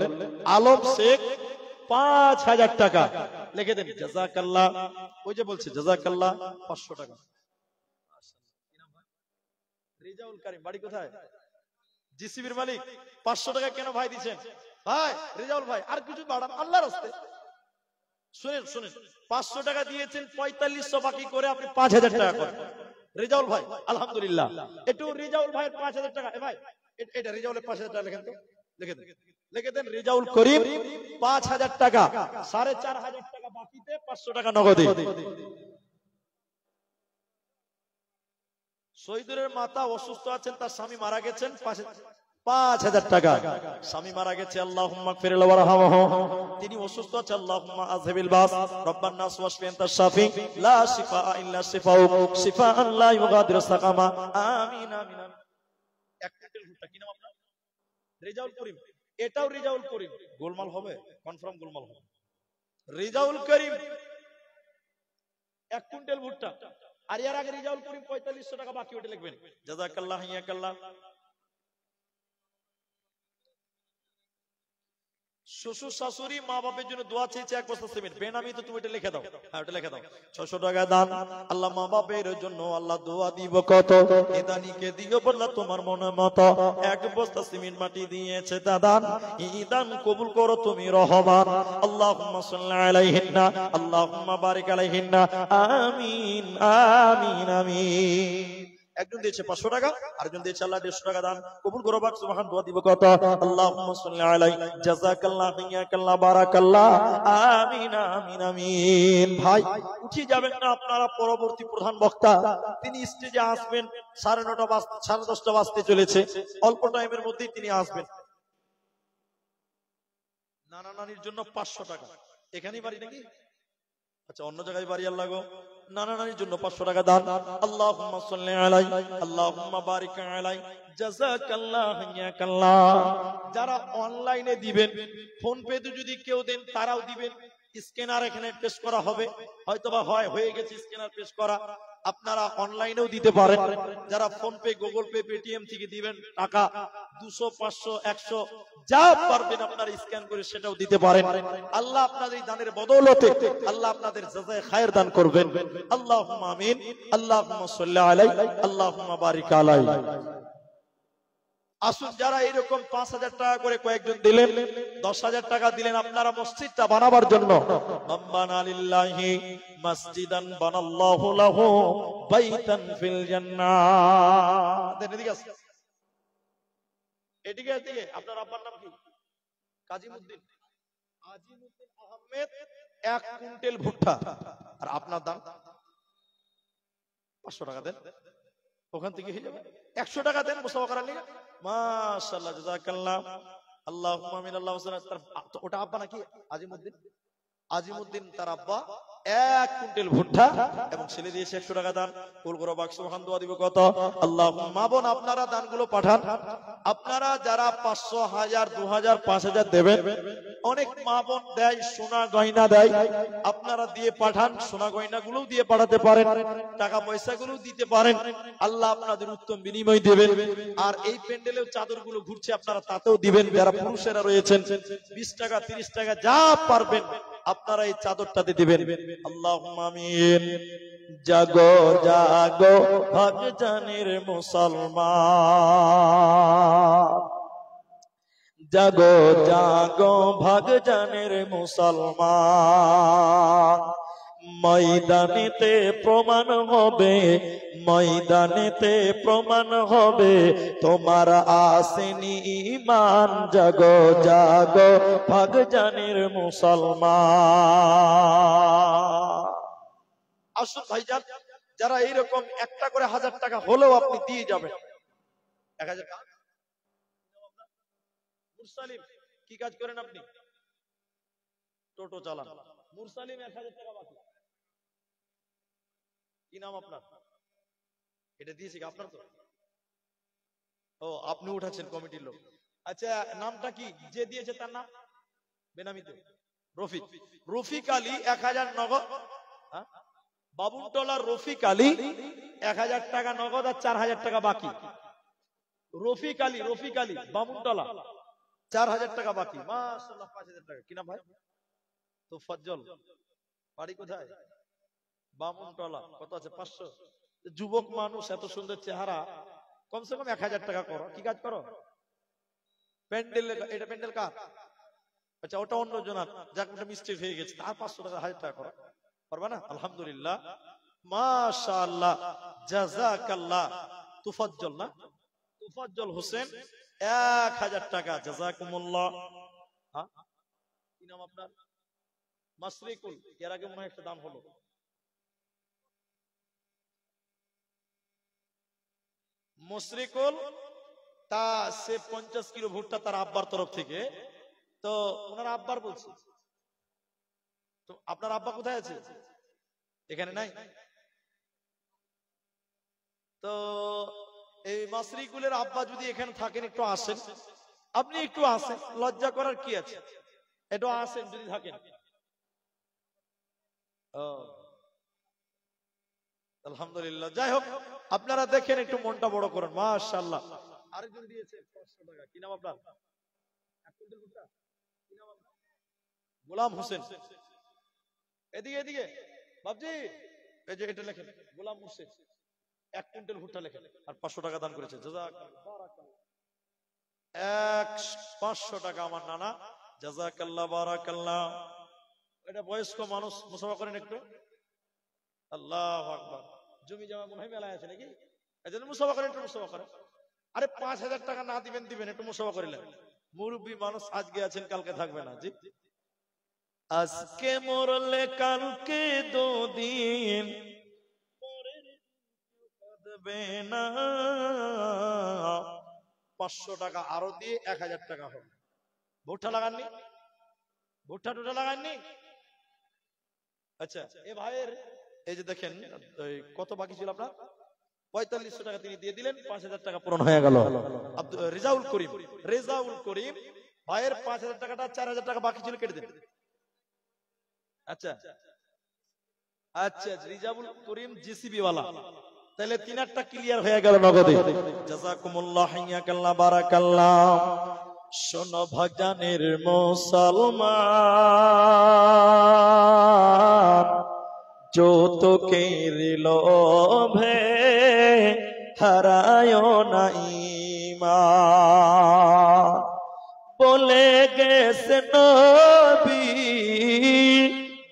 আলম শেখ 5,000 টাকা লিখে দেন জাযাকাল্লাহ ওই যে বলছে জাযাকাল্লাহ 500 টাকা রেজাউল করিম বাড়ি কোথায় জিসিবির মালিক 500 টাকা কেন ভাই দিবেন ভাই রেজাউল ভাই আর কিছু বাড়ান আল্লাহর রাস্তায় শুনেন শুনেন 500 টাকা দিয়েছেন 4500 বাকি করে আপনি 5,000 টাকা করেন রেজাউল ভাই আলহামদুলিল্লাহ একটু রেজাউল ভাইয়ের 5,000 টাকা ভাই এটা রেজাউলের 5,000 টাকা লিখেন তো লিখে দেন রেজাউল করিম 5,000 টাকা 4,500 টাকা বাকিতে 500 টাকা নগদে শহীদুরের মাতা অসুস্থ আছেন তার স্বামী মারা গেছেন 5,000 টাকা স্বামী মারা গেছে আল্লাহুম্মা গফির লাহু ওয়ারহামহু তিনি অসুস্থ আছে আল্লাহুম্মা আযহিবিল বাস রব্বান নাস ওয়াশফি আনতা শাফি লা শিফা ইল্লা শিফাউক শিফাআন লা ইউগাদিরু সাকামা আমিন আমিন এক কুইন্টাল ভুট্টা কি নাম আপনার রেজাউল করিম এটাও রেজাউল করিম গোলমাল হবে কনফার্ম গোলমাল হবে রেজাউল করিম 1 কুইন্টাল ভুট্টা আর এর আগে রেজাউল করিম 4500 টাকা বাকি ওটা লিখবেন জাযাকাল্লাহু ইয়াকাল্লাহ শ্বশুর শাশুড়ি মা বাপের জন্য দোয়া চেয়েছে 1 বস্তা সিমেন্ট বেনামি তো তুমি এটা লিখে দাও হ্যাঁ ওটা লিখে দাও 600 টাকা দান আল্লাহ মা বাপের জন্য আল্লাহ দোয়া দিব কত এদানিকে দিও বললা তোমার মনে মতো 1 বস্তা সিমেন্ট মাটি দিয়েছে দাদান এই দান কবুল করো তুমি রহমান আল্লাহুম্মা সাল্লি আলাইহিন্না আল্লাহুম্মা বারিক আলাইহিন্না আমিন আমিন আমিন একজন দিয়েছে 500 টাকা আরেকজন দিয়েছে আল্লাহ 150 টাকা দান কবুল করো বাক সুবহান দোয়া দিব কত আল্লাহুম্মা সাল্লি আলাইহি জাযাকাল্লাহু ইয়াকাল্লাহ বারাকাল্লাহ আমিন আমিন আমিন ভাই উঠে যাবেন না আপনারা পরবর্তী প্রধান বক্তা তিনি স্টেজে আসবেন 9:30 বাজতে চলেছে অল্প টাইমের মধ্যেই তিনি আসবেন নানা নানির জন্য 500 টাকা এখানেই বাড়ি নাকি আচ্ছা অন্য জায়গায় বাড়ি আল্লাহ গো নানা নানির জন্য 500 টাকা দান আল্লাহুম্মা সাল্লি আলাইহি আল্লাহুম্মা বারিক আলাইহি জাযাকাল্লাহু ইয়াকাল্লাহ যারা অনলাইনে দিবেন ফোন পে তে যদি কেউ দেন তারাও দিবেন স্ক্যানার এখানে পেশ করা হবে, হয়তোবা হয়ে গেছে স্ক্যানার পেশ করা। আপনারা অনলাইনেও দিতে পারেন, যারা phone pay, Google pay, Paytm থেকে দিবেন টাকা 200, 500, 100 যা পারবেন আপনারা স্ক্যান করে সেটাও দিতে পারেন। আল্লাহ আপনাদের দানের বদৌলতে আল্লাহ আপনাদের জাযায়ে খায়ের দান করবেন। আল্লাহুম্মা আমিন। আল্লাহুম্মা সাল্লি আলাইহি, আল্লাহুম্মা বারিক আলাইহি। আসুন, যারা এরকম 5,000 টাকা করে কয়েকজন দিলেন, 10,000 টাকা দিলেন আপনারা মসজিদটা বানাবার জন্য, মাম্বানা লিল্লাহি মসজিদান বানাল্লাহু লাহু বাইতান ফিল জান্নাহ। এদিকে আসুন, এদিকে এদিকে। আপনার আব্বার নাম কি? কাজীমউদ্দিন। আজিমউদ্দিন আহমেদ। 1 কুইন্টাল ভুট্টা। আর আপনার দাম 500 টাকা দেন, ওখান থেকে হয়ে যাবে। 100 টাকা দেন মুসাফা করার লিগে। মাশাআল্লাহ, জাযাকাল্লাহ। আল্লাহুম্মা আমিন। আল্লাহু সাল্লাল্লাহু। ওটা আব্বা নাকি? আজিমউদ্দিন। আজিমউদ্দিন তার আব্বা 1 কুইন্টাল ভুট্টা এবং ছেলে দিয়েছে 100 টাকা দান। কুলগুলো বাক্স ওখান দোয়া দিব কত? আল্লাহুম্মা। বোন আপনারা দানগুলো পাঠান। আপনারা যারা 500, 1000, 2000, 5000 দেবেন, অনেক মা বোন দেয়, সোনা গয়না দেয়, আপনারা দিয়ে পাঠান। সোনা গয়না গুলো দিয়ে পাঠাতে পারেন, টাকা পয়সা গুলো দিতে পারেন। আল্লাহ আপনাদের উত্তম বিনিময় দেবেন। আর এই প্যান্ডেলেও চাদর গুলো ঘুরছে, আপনারা তাতেও দিবেন। যারা পুরুষেরা রয়েছেন 20 টাকা, 30 টাকা যা পারবেন আপনারা এই চাদরটাতে দিবেন। আল্লাহুম্মা আমিন। জাগো জাগো ভাগজানের মুসলমান, জাগো জাগো ভাগজানের মুসলমান। ময়দানেতে প্রমাণ হবে, ময়দানেতে প্রমাণ হবে তোমার আসেনি ঈমান। জাগো জাগো ভাগজানের মুসলমান। আসুন ভাইজান, যারা এইরকম একটা করে 1000 টাকা হলেও আপনি দিয়ে যাবেন। 1000 টাকা। মুরসালিম, কি কাজ করেন আপনি? টোটো চালান। মুরসালিম 1000 টাকা বাকি। কি নাম আপনার? এটা দিয়েছি আপনার তো? ও, আপনি উঠাচ্ছেন কমিটির লোক। আচ্ছা, নামটা কি যে দিয়েছে তার নাম? বেনামি তো? রফিক। রফিক আলী 1000 নগদ। বাবুনটলার রফিক আলী 1000 টাকা নগদ আর 4000 টাকা বাকি। রফিক আলী, রফিক আলী বামুনটলা 4000 টাকা বাকি। মাশাআল্লাহ, 5000 টাকা। কি নাম ভাই? তোফাজ্জল। বাড়ি কোথায়? বামুনটলা। কত আছে? 500। যুবক মানুষ, এত সুন্দর চেহারা, কমসে কম 1000 টাকা করো। কি কাজ করো? প্যান্ডেল। এটা প্যান্ডেল কার? আচ্ছা, ওটা অন্য জনার। যাক, ওটা মিস্টেক হয়ে গেছে। আর 500 টাকা, 1000 টাকা করো, পারবা না? আলহামদুলিল্লাহ, মাশাআল্লাহ, জাযাকাল্লাহ। তোফাজ্জল না? তোফাজ্জল হোসেন 1000 টাকা। জাযাকুমুল্লাহ। কি নাম আপনার? মাসরিকুল। এর আগে মনে হয় একটা দান হলো। মুশরিকুল, তা সে 50 কিলো ভুট্টা তার আব্বার তরফ থেকে। তো ওনার আব্বার বলছে, তো আপনার আব্বা কোথায় আছে? এখানে নাই। তো এই মাসরিকুলের আব্বা যদি এখানে থাকেন, একটু আসেন। আপনি একটু আসেন, লজ্জা করার কি আছে? একটু আসেন যদি থাকেন। আলহামদুলিল্লাহ। যাই হোক, আপনারা দেখেন, একটু মনটা বড় করেন। মাশাআল্লাহ। আরেকজন দিয়েছে 500 টাকা। কি নাম আপনার? গোলাম হোসেন। এদিকে এদিকে বাবজি, এই যে এটা লেখেন, গোলাম হোসেন 1 কুইন্টাল ভুট্টা লেখেন আর 500 টাকা দান করেছে। জাযাকাল্লাহ। 500 টাকা আমার নানা। জাযাকাল্লাহ, বারাকাল্লাহ। এটা বয়স্ক মানুষ, মুসাফা করেন একটু। আল্লাহু আকবার। জমি জমা মনে হয় মেলায় আছে নাকি? এজন্য মুসাফা করেন, একটু মুসাফা করেন। আরে 5000 টাকা না দিবেন, দিবেন, একটু মুসাফা করিলেন। মুরব্বী মানুষ, আজকে আছেন কালকে থাকবে না। জি, আজকে মরলে কালকে 2 দিন পরে কাঁদবে না। 500 টাকা আরো দিয়ে 1000 টাকা হবে। ভুট্টা লাগাননি? ভুট্টা টুটা লাগাননি? আচ্ছা, এ ভাইয়ের এই যে দেখেন, কত বাকি ছিল আপনার? 4500 টাকা তিনি দিয়ে দিলেন। 5000 টাকা পূরণ হয়ে গেল। রেজাউল করিম, রেজাউল করিম ভাইয়ের 5000 টাকাটা 4000 টাকা বাকি ছিল, কেটে দেন। আচ্ছা আচ্ছা, রিজাবুল করিম জিসিবি ওয়ালা, তাহলে 3-8টা ক্লিয়ার হয়ে গেল নগদে। জাযাকুমুল্লাহ, হাইয়াকাল্লাহ, বারাকাল্লাহ। শোনো ভাজানের মুসলমান, যৌতুকের লোভে হারায় না ঈমান। বলে গেছে নবী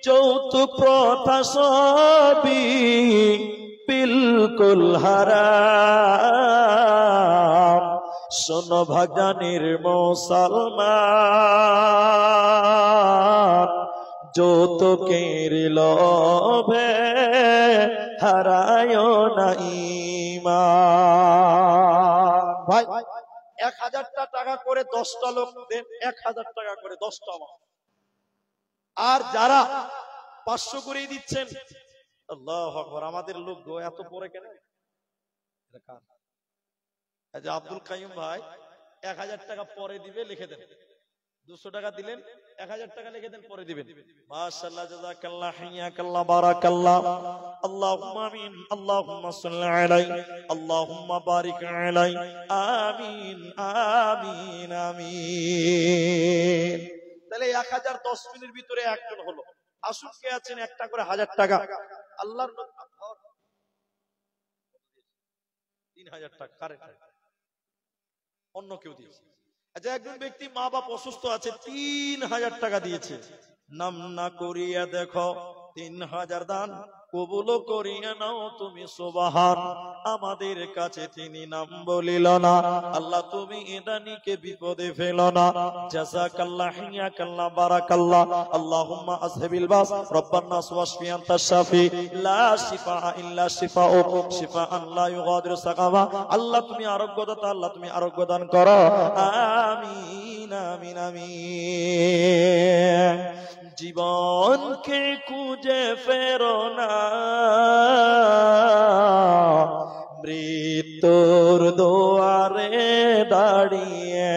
যৌতুক প্রথা সবই বিলকুল হারাম। শোনো ভাজানের মুসলমান, যৌতুকের লোভে হারায় না ঈমান। ভাই 1000 টাকা করে 10টা লোক দেন, 1000 টাকা করে 10টা আমার। আর যারা 500 করেই দিচ্ছেন, আল্লাহু আকবার। আমাদের লোক গো এত পরে কেন? আব্দুল কাইয়ুম ভাই 1000 টাকা পরে দিবে, লিখে দেন। 200 টাকা দিলেন, 1000 টাকা লিখে দেন, পরে দিবেন। মাশাআল্লাহ, জাযাকাল্লাহ, হাইয়াকাল্লাহ, বারাকাল্লাহ। আল্লাহুম্মা আমিন, আল্লাহুম্মা সাল্লি আলাইহি, আল্লাহুম্মা বারিক আলাইহি, আমিন আমিন আমিন। তাহলে 1010 মিনিটের ভিতরে একজন হলো। আসুন, কে আছেন একটা করে 1000 টাকা? আল্লাহর 3000 টাকা কারেন্ট, অন্য কেউ দিয়েছে। আচ্ছা, একজন ব্যক্তি মা বাপ অসুস্থ আছে, 3000 টাকা দিয়েছে। নাম না করিয়া দেখো, 3000 দান কবুল করিয়া নাও তুমি সুবহান। আমাদের কাছে তিনি নাম বলিল না, আল্লাহ তুমি এদানিকে বিপদে ফেলো না। জাযাকাল্লাহ, হাইয়াকাল্লাহ, বারাকাল্লাহ। আল্লাহুম্মা আসহাবিল বাস রব্বান নাস ওয়াশফি আনতা শাফি লা শিফা ইল্লা শিফাউক শিফাআন লা ইউগাদিরু সাকামা। আল্লাহ তুমি আরোগ্যদাতা, আল্লাহ তুমি আরোগ্য দান করো। আমিন আমিন আমিন। জীবনকে খুঁজে ফেরো না, মৃত্যুর দুয়ারে দাঁড়িয়ে।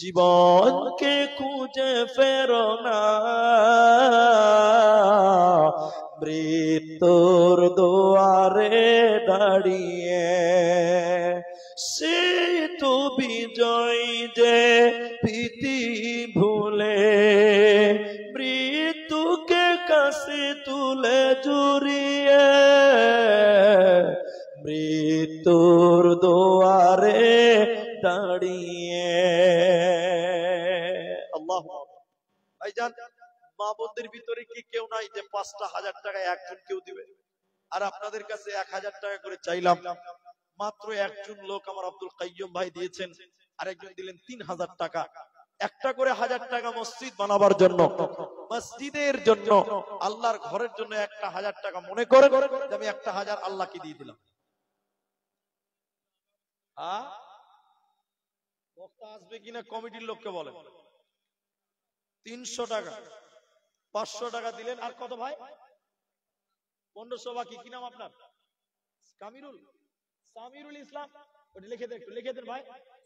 জীবনকে খুঁজে ফেরো না, মৃত্যুর দুয়ারে দাঁড়িয়ে। সে তো বিজয় যে ভীতি ভুলে, মৃত্যুকে কাছে তুলে জড়িয়ে। মৃত্যুর দুয়ারে দাঁড়িয়ে। আল্লাহ ভাইজান, মা বোনদের ভিতরে কি কেউ নাই যে 5,000 টাকা একজন কেউ দিবে? আর আপনাদের কাছে 1000 টাকা করে চাইলাম, মাত্র একজন লোক আমার আব্দুল কাইয়ুম ভাই দিয়েছেন, আরেকজন দিলেন 3000 টাকা। একটা করে 1000 টাকা মসজিদ বানাবার জন্য, মসজিদের জন্য, আল্লাহর ঘরের জন্য একটা 1000 টাকা মনে করে আমি একটা 1000 আল্লাহকে দিয়ে দিলাম। বক্তা আসবে কিনা কমিটির লোককে বলেন। 300 টাকা, 500 টাকা দিলেন। আর কত ভাই? 1500 বাকি। কি নাম আপনার? কামিরুল, সামিরুল ইসলাম। ওটা লিখে দেন, একটু লিখে দেন ভাই।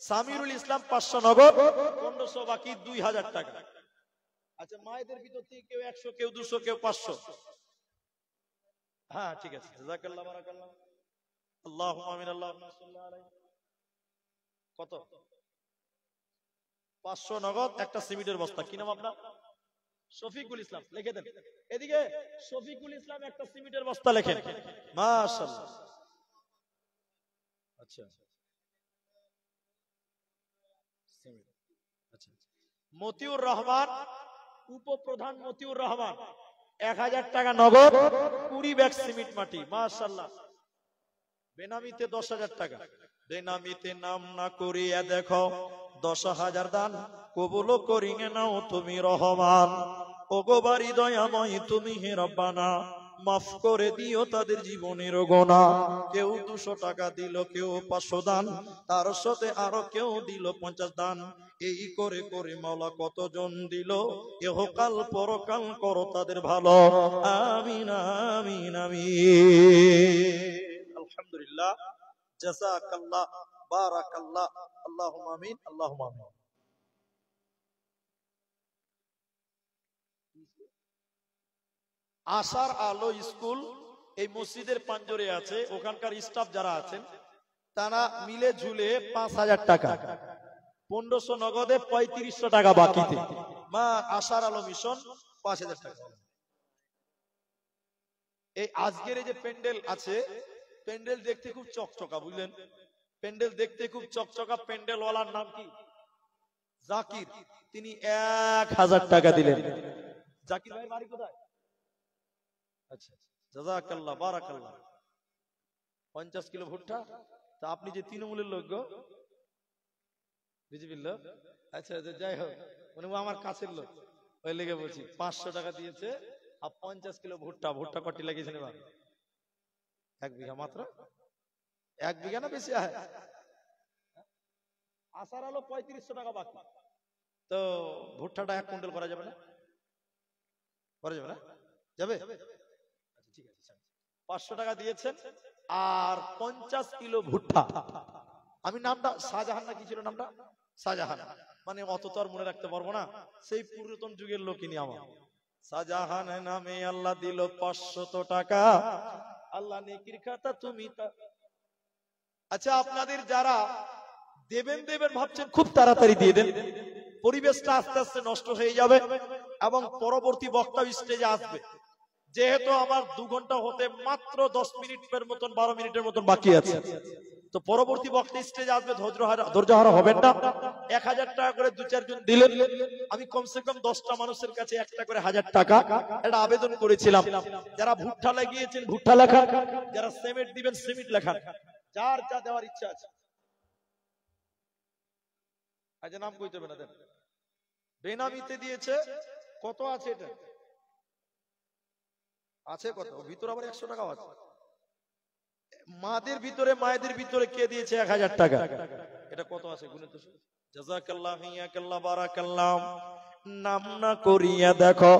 সামিরুল ইসলাম 500 নগদ, 1500 বাকি, 2000 টাকা। আচ্ছা, মায়েদের ভিতর থেকে কেউ 100, কেউ 200, কেউ 500। হ্যাঁ, ঠিক আছে। জাযাকাল্লাহ, বারাকাল্লাহ। আল্লাহুম্মা আমিন, আল্লাহুম্মা সাল্লি আলাইহি। কত? 500 নগদ, একটা সিমেন্টের বস্তা। কি নাম আপনার? শফিকুল ইসলাম। লিখে দেন এদিকে, শফিকুল ইসলাম একটা সিমেন্টের বস্তা লেখেন। মাশাআল্লাহ। আচ্ছা, আচ্ছা। মতিউর রহমান, উপপ্রধান মতিউর রহমান, 1000 টাকা নগদ, 20 ব্যাগ সিমেন্ট মাটি। মাশাআল্লাহ। বেনামিতে 10,000 টাকা। বেনামিতে নাম না করিয়া দেখো, 10,000 দান কবুল করিয়ে নাও তুমি রহমান। ওগো বাড়ি দয়াময় তুমি হে রব্বানা, মাফ করে দিও তাদের জীবনের গুনাহ। কেউ 200 টাকা দিল, কেউ 500 দান, তার সাথে আরো কেউ দিল 50 দান। এই করে করে মাওলা কতজন দিল, ইহকাল পরকাল করো তাদের ভালো। আমিন আমিন আমিন। আলহামদুলিল্লাহ, জাযাকাল্লাহ, বারাকাল্লাহ। আল্লাহুম্মা আমিন, আল্লাহুম্মা আমিন। আশার আলো স্কুল এই মসজিদের পাঞ্জরে আছে, ওখানকার স্টাফ যারা আছেন তারা মিলে ঝুলে 5,000 টাকা, 1500 নগদে, 3500 টাকা বাকিতে, মা আশার আলো মিশন 5,000 টাকা। এই আজকের এই যে প্যান্ডেল আছে, প্যান্ডেল দেখতে খুব চকচকা, বুঝলেন? প্যান্ডেল দেখতে খুব চকচকা। প্যান্ডেল ওয়ালার নাম কি? জাকির। তিনি 1000 টাকা দিলেন। জাকির ভাই বাড়ি কোথায়? আচ্ছা, জাযাকাল্লাহ, বারাকাল্লাহ। 50 কিলো ভুট্টা। তা আপনি যে তৃণমূলের লোক গো, বিজেপির লোক? আচ্ছা, যাই হোক, মানে আমার কাছের লোক, ওই লেগে বলছি। 500 টাকা দিয়েছে আর 50 কিলো ভুট্টা। ভুট্টা কটি লাগিয়েছেন এবার? 1 বিঘা মাত্র? 1 বিঘা না বেশি? আসার আলো 3500 টাকা বাকি। তো ভুট্টাটা 1 কুইন্টাল করা যাবে না? করা যাবে না? যাবে? আচ্ছা, ঠিক আছে। 500 টাকা দিয়েছেন আর 50 কিলো ভুট্টা। আমি নামটা শাহজাহান না কি ছিল নামটা? শাহজাহান। মানে অত তো আর মনে রাখতে পারবো না, সেই পুরাতন যুগের লোকিনী আমার। শাহজাহান নামে আল্লাহ দিল 500 টাকা, আল্লাহ নেকির খাতা তুমি। আচ্ছা, আপনাদের যারা দেবেন দেবেন ভাবছেন খুব তাড়াতাড়ি দিয়ে দেন, পরিবেশটা আস্তে আস্তে নষ্ট হয়ে যাবে এবং পরবর্তী বক্তা স্টেজে আসবে। যেহেতু আমার 2 ঘন্টা হতে মাত্র 10 মিনিটের মতন, 12 মিনিটের মতন বাকি আছে, তো পরবর্তী বক্তা স্টেজে আসবে, ধৈর্যহারা হবেন না। 1000 টাকা করে 2-4 জন দিলেন। আমি কমসে কম 10টা মানুষের কাছে একটা করে 1000 টাকা একটা আবেদন করেছিলাম। যারা ভুট্টা লাগিয়েছেন ভুট্টা লেখান, যারা সিমেন্ট দিবেন সিমেন্ট লেখান, যার যা দেওয়ার ইচ্ছা আছে। আচ্ছা, নাম কইতে হবে না, দেন। বেনামিতে দিয়েছে কত আছে? এটা আছে কত? ভিতরে আবার 100 টাকাও আছে। মাদের ভিতরে, মায়েদের ভিতরে কে দিয়েছে 1000 টাকা? এটা কত আছে গুনে তো? জাযাকাল্লাহ, হিয়াকাল্লাহ, বারাকাল্লাহ। নাম না করিয়া দেখো,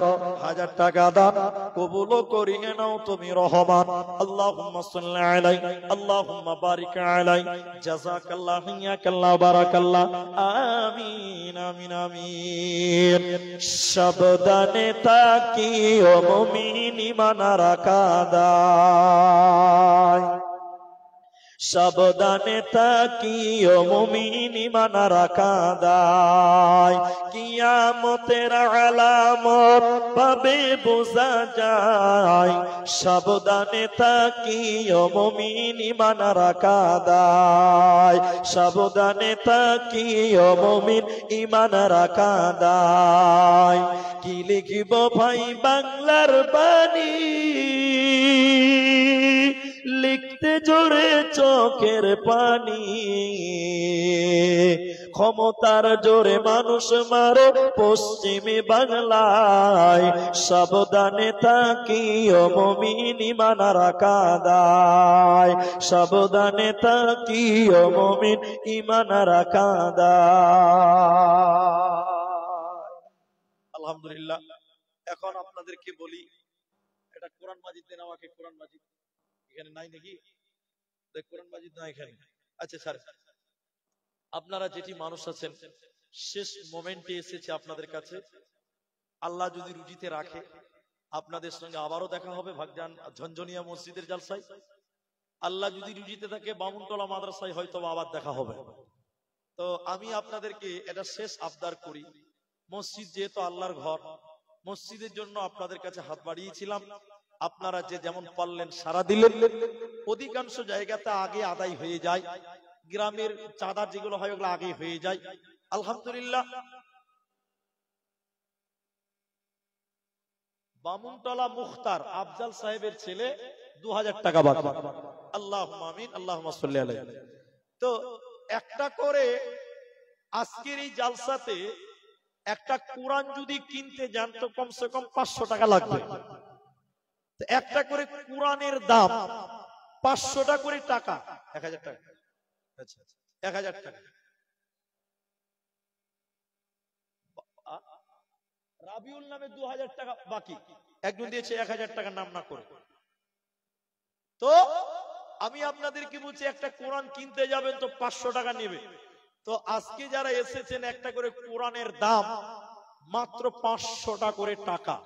1000 টাকা দান কবুল করিয়ে নাও তুমি রহমান। আল্লাহুম্মা সাল্লি আলাইহি, আল্লাহুম্মা বারিক আলাইহি। জাযাকাল্লাহ, হিয়াকাল্লাহ, বারাকাল্লাহ। আমিন, আমিন, আমিন। সাবধানে তাকিও মুমিন ঈমানারা কাদায়, সাবধানে তাকিও মুমিন ঈমানারা কাদায়। কিয়ামতের আলামত পাবে বোঝা যায়, সাবধানে তাকিও মুমিন ঈমানারা কাদায়, সাবধানে তাকিও মুমিন ঈমানারা কাদায়। কি লিখিব ভাই বাংলার বাণী, লিখতে জোরে চোখের পানি, ক্ষমতার জোরে মানুষ মারে পশ্চিমী বাংলায়, সাবধানে তাকিও মুমিন ঈমানারা কাদায়, সাবধানে তাকিও মুমিন ঈমানারা কাদায়। আলহামদুলিল্লাহ। এখন আপনাদেরকে বলি, এটা কোরআন মাজিদ দেন আমাকে। কোরআন মাজিদ এখানে নাই নাকি? কোরআন মাজিদ না এখানে? আচ্ছা স্যার, আপনারা যেটি মানুষ আছেন, শেষ মোমেন্টে এসেছে আপনাদের কাছে। আল্লাহ যদি রুজিতে রাখে, আপনাদের সঙ্গে আবারও দেখা হবে ভাগজান ঝনঝনিয়া মসজিদের জালসায়। আল্লাহ যদি রুজিতে থাকে, বামুনতলা মাদ্রাসায় হয়তো আবার দেখা হবে। তো আমি আপনাদেরকে এটা শেষ আবদার করি, মসজিদ যেহেতু আল্লাহর ঘর, মসজিদের জন্য আপনাদের কাছে হাত বাড়িয়েছিলাম। আপনারা যে যেমন পারলেন সারা দিলেন। অধিকাংশ জায়গাতে আগে আদায় হয়ে যায়, গ্রামের চাঁদা যেগুলো হয় ওগুলো আগে হয়ে যায়। আলহামদুলিল্লাহ। বামুনতলা মুখতার আফজাল সাহেবের ছেলে 2000 টাকা বাকি। আল্লাহুম্মা আমিন, আল্লাহুম্মা সাল্লি আলাইহি। তো একটা করে আজকের এই জালসাতে একটা কোরআন যদি কিনতে যান তো কমসে কম 500 টাকা লাগবে। একটা করে কোরআনের দাম 500টা করে টাকা, 1000 টাকা। আচ্ছা, 1000 টাকা। রাবিউল নামে 2000 টাকা বাকি, একজন দিয়েছে 1000 টাকা নাম না করে। তো আমি আপনাদেরকে বলছি, একটা কোরআন কিনতে যাবেন তো 500 টাকা নেবে। তো আজকে যারা এসেছেন, একটা করে কোরআনের দাম মাত্র 500টা করে টাকা।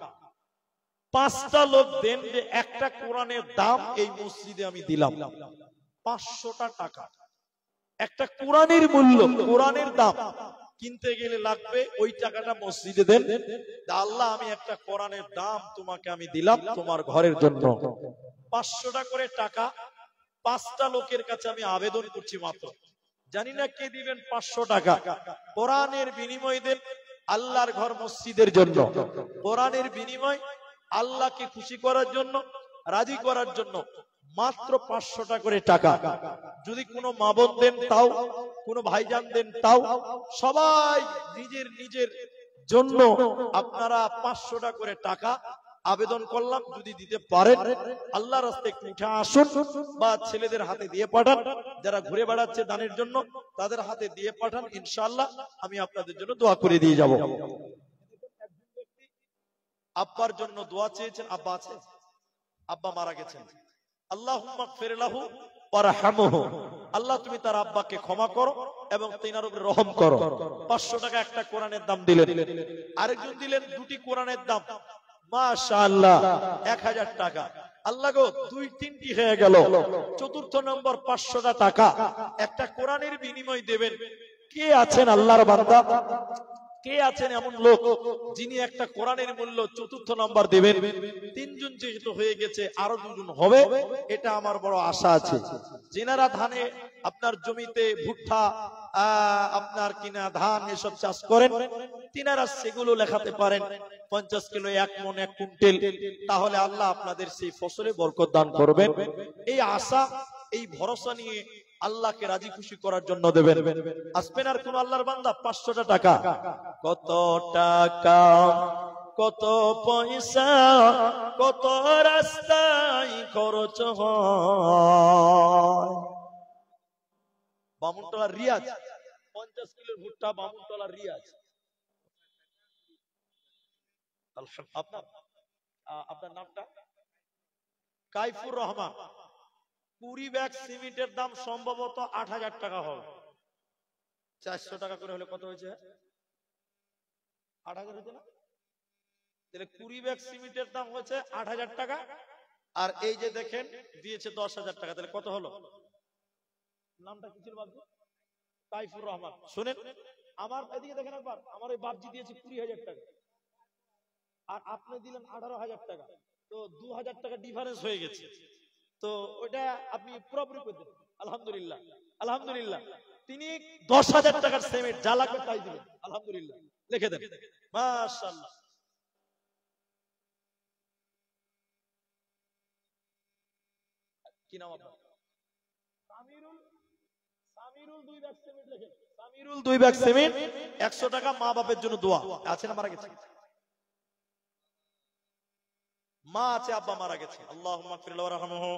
5টা লোক দেন যে একটা কোরআনের দাম এই মসজিদে আমি দিলাম। 500টা টাকা একটা কোরআনের মূল্য, কোরআনের দাম কিনতে গেলে লাগবে, ওই টাকাটা মসজিদে দেন। আল্লাহ আমি একটা কোরআনের দাম তোমাকে আমি দিলাম তোমার ঘরের জন্য। 500টা করে টাকা 5টা লোকের কাছে আমি আবেদন করছি মাত্র। জানি না কে দিবেন 500 টাকা। কোরআনের বিনিময় দেন আল্লাহর ঘর মসজিদের জন্য। কোরআনের বিনিময় আল্লাহকে খুশি করার জন্য, রাজি করার জন্য মাত্র 500টা করে টাকা। যদি কোনো মা বোন দেন তাও, কোনো ভাইজান দেন তাও, সবাই নিজের নিজের জন্য আপনারা 500টা করে টাকা আবেদন করলাম। যদি দিতে পারেন আল্লাহর রাস্তায় একটু উঠে আসুন, বা ছেলেদের হাতে দিয়ে পাঠান, যারা ঘুরে বেড়াচ্ছে দানের জন্য তাদের হাতে দিয়ে পাঠান। ইনশাআল্লাহ আমি আপনাদের জন্য দোয়া করে দিয়ে যাব। আব্বার জন্য দোয়া চেয়েছেন। আব্বা আছে? আব্বা মারা গেছেন। আল্লাহুম্মা গফির লাহু ওয়ারহামহু, আল্লাহ তুমি তার আব্বাকে ক্ষমা করো এবং তিনার উপরে রহম করো। 500 টাকা একটা কোরআনের দাম দিলেন। আরেকজন দিলেন 2টি কোরআনের দাম, মাশাআল্লাহ 1000 টাকা। আল্লাহ গো 2-3টি হয়ে গেল। চতুর্থ নম্বর 500টা টাকা একটা কোরআনের বিনিময় দেবেন। কে আছেন আল্লাহর বান্দা, কে আছেন এমন লোক যিনি একটা কোরআনের মূল্য চতুর্থ নম্বর দেবেন? 3 জন যেহেতু হয়ে গেছে, আরো 2 জন হবে, এটা আমার বড় আশা আছে। যেনারা ধানে আপনার জমিতে ভুট্টা, আপনার কিনা ধান এসব চাষ করেন, তিনারা সেগুলো লেখাতে পারেন 50 কিলো, 1 মণ, 1 কুইন্টাল, তাহলে আল্লাহ আপনাদের সেই ফসলে বরকত দান করবেন। এই আশা, এই ভরসা নিয়ে আল্লাহকে রাজি খুশি করার জন্য দেবেন। আসবেন আর কোন আল্লাহর বান্দা 500টা টাকা। কত টাকা, কত পয়সা, কত রাস্তায় খরচ হয়। বামুনতলা রিয়াজ 50 কিলোর ভুট্টা, বামুনতলা রিয়াজ। আপনার নামটা? কাইফুর রহমান। 20 ব্যাগ সিমেন্টের দাম সম্ভবত 8000 টাকা হবে। 400 টাকা করে হলে কত হয়েছে? 8000 হয়েছে না? তাহলে 20 ব্যাগ সিমেন্টের দাম হচ্ছে 8000 টাকা। আর এই যে দেখেন দিয়েছে 10000 টাকা, তাহলে কত হলো? নামটা কি ছিল বাবু? কাইফুর রহমান। শুনেন, আমার এদিকে দেখেন একবার, আমার ওই বাবজি দিয়েছে 20000 টাকা, আর আপনি দিলেন 18000 টাকা, তো 2000 টাকা ডিফারেন্স হয়ে গেছে। তো ওইটা আপনি পুরোপুরি করে দেন। আলহামদুলিল্লাহ, আলহামদুলিল্লাহ। তিনি 10000 টাকার সিমেন্ট যা লাগবে তাই দিলেন। আলহামদুলিল্লাহ, লিখে দেন। মাশাআল্লাহ। কি নাম আপনার? সামিরুল। সামিরুল 2 ব্যাগ সিমেন্ট লিখেন। সামিরুল 2 ব্যাগ সিমেন্ট, 100 টাকা মা বাপের জন্য দোয়া। আছে না মারা গেছে? মা আছে, আব্বা মারা গেছে। আল্লাহুম্মা গফির লাহু ওয়ারহামহু,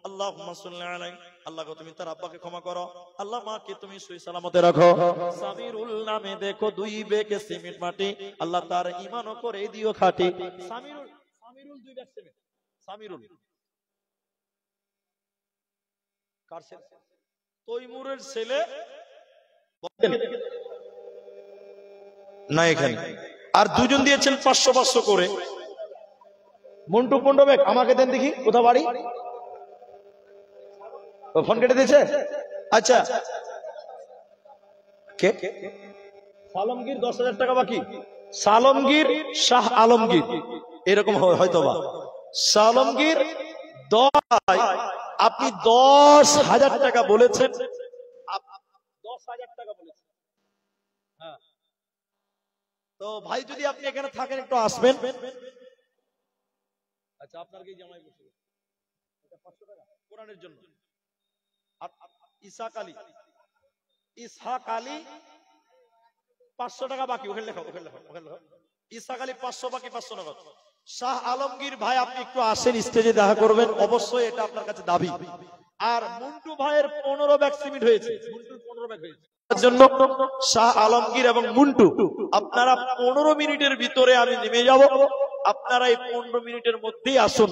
আল্লাহুম্মা সাল্লি আলাইহি, আল্লাহ গো তুমি তার আব্বাকে ক্ষমা করো, আল্লাহ মাকে তুমি সহি সালামতে রাখো। সামিরুল নামে দেখো 2 ব্যাগ সিমেন্ট মাটি, আল্লাহ তার ঈমানও করে দিও খাঁটি। Samirul, Samirul 2 bag cement. সামিরুল কার ছেলে? তৈমুরের ছেলে না এখানে। আর 2 জন দিয়েছেন 500 করে। মন্টু 15 ব্যাগ আমাকে দেন দেখি, কোথাও বাড়ি? ফোন কেটে দিয়েছে? আচ্ছা, কে? সালমগীর 10000 টাকা বাকি। সালমগীর, শাহ আলমগীর, এরকম হয়তো বা। সালমগীর আপনি 10,000 টাকা বলেছেন। 10,000 টাকা বলেছেন। হ্যাঁ, তো ভাই যদি আপনি এখানে থাকেন একটু আসবেন। আচ্ছা, আপনার কি জামাই বসে? এটা 500 টাকা কোরআনের জন্য। আর ইসহাক আলী, ইসহাক আলী 500 টাকা বাকি। ওখানে লেখো, ওখানে লেখো, ওখানে লেখো। ইসহাক আলী 500 বাকি, 500 টাকা। শাহ আলমগীর ভাই আপনি একটু আসেন, স্টেজে দেখা করবেন, অবশ্যই এটা আপনার কাছে দাবি। আর মন্টু ভাইয়ের 15 ব্যাগ সিমেন্ট হয়েছে। মন্টুর 15 ব্যাগ হয়েছে জন্য শাহ আলমগীর এবং মন্টু, আপনারা 15 মিনিটের ভিতরে আমি নেমে যাব। আপনারা এই 15 মিনিটের মধ্যেই আসুন।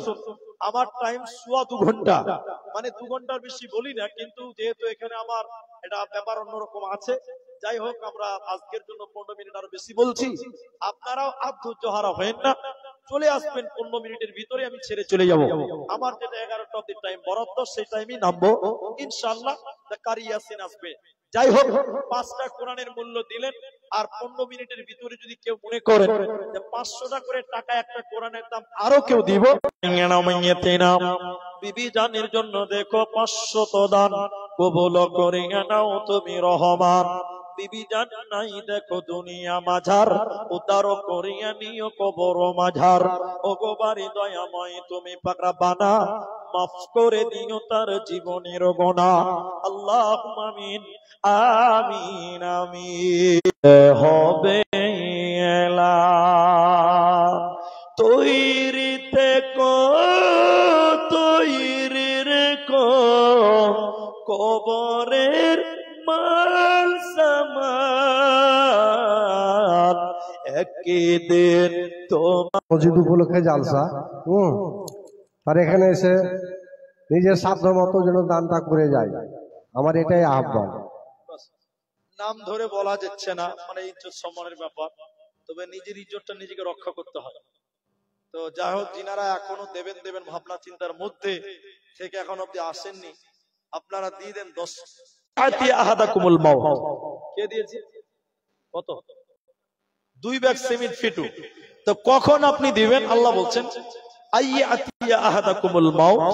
আমার টাইম 2.25 ঘন্টা, মানে 2 ঘন্টার বেশি বলি না, কিন্তু যেহেতু এখানে আমার এটা ব্যাপার অন্যরকম আছে, যাই হোক, আমরা আজকের জন্য 15 মিনিট আরো বেশি বলছি, আপনারাও আর ধৈর্য হারা হবেন না, চলে আসবেন 15 মিনিটের ভিতরে, আমি ছেড়ে চলে যাব। আমার যেটা 11টা অবধি টাইম বরাদ্দ, সেই টাইমই নামবো ইনশাআল্লাহ। কারি ইয়াসিন আসবে। যাই হোক, 5টা কোরআনের মূল্য দিলেন, আর 15 মিনিটের ভিতরে যদি কেউ মনে করেন যে 500 করে টাকা একটা কোরআনের দাম আরো কেউ দিব, বিবি জানের জন্য দেখো 500 দান কবুল করে নাও তুমি রহমান। বিবি জান নাই দেখো দুনিয়া মাঝার, উদ্ধার করিয়া নিও কবর মাঝার। ওগো বাড়ি দয়াময় তুমি পাকরা বানা, মাফ করে দিও তার জীবনের গোনা। আল্লাহুম্মা আমিন আমিন আমিন। হবে এলান তৈরি থেকো, তৈরি রেখো কবরের মাল সামান, একদিন তোমার মসজিদ উপলক্ষে জালসা। আর এখানে এসে নিজের সাধ্য মতো যেন দানটা করে যায়, আমার এটাই আহ্বান। নাম ধরে বলা যাচ্ছে না, মানে ইজ্জত সম্মানের ব্যাপার, তবে নিজের ইজ্জতটা নিজেকে রক্ষা করতে হয়। তো যাই হোক, যিনারা এখনো দেবেন দেবেন ভাবনা চিন্তার মধ্যে থেকে এখন অব্দি আসেননি, আপনারা দিয়ে দেন 10 আহাদাকুমুল মাউত। কে দিয়েছে? কত? 2 ব্যাগ সিমেন্ট ফিটু। তো কখন আপনি দিবেন? আল্লাহ বলছেন আইয়াতিয়া আহাদাকুমুল মাউত,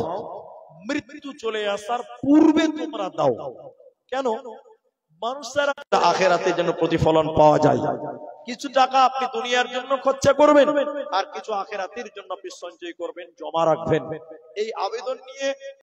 মৃত্যু চলে আসার পূর্বে তোমরা দাও। কেন? মানুষের আখিরাতে যেন প্রতিফলন পাওয়া যায়। কিছু টাকা আপনি দুনিয়ার জন্য খরচা করবেন, আর কিছু আখিরাতের জন্য আপনি সঞ্চয় করবেন, জমা রাখবেন। এই আবেদন নিয়ে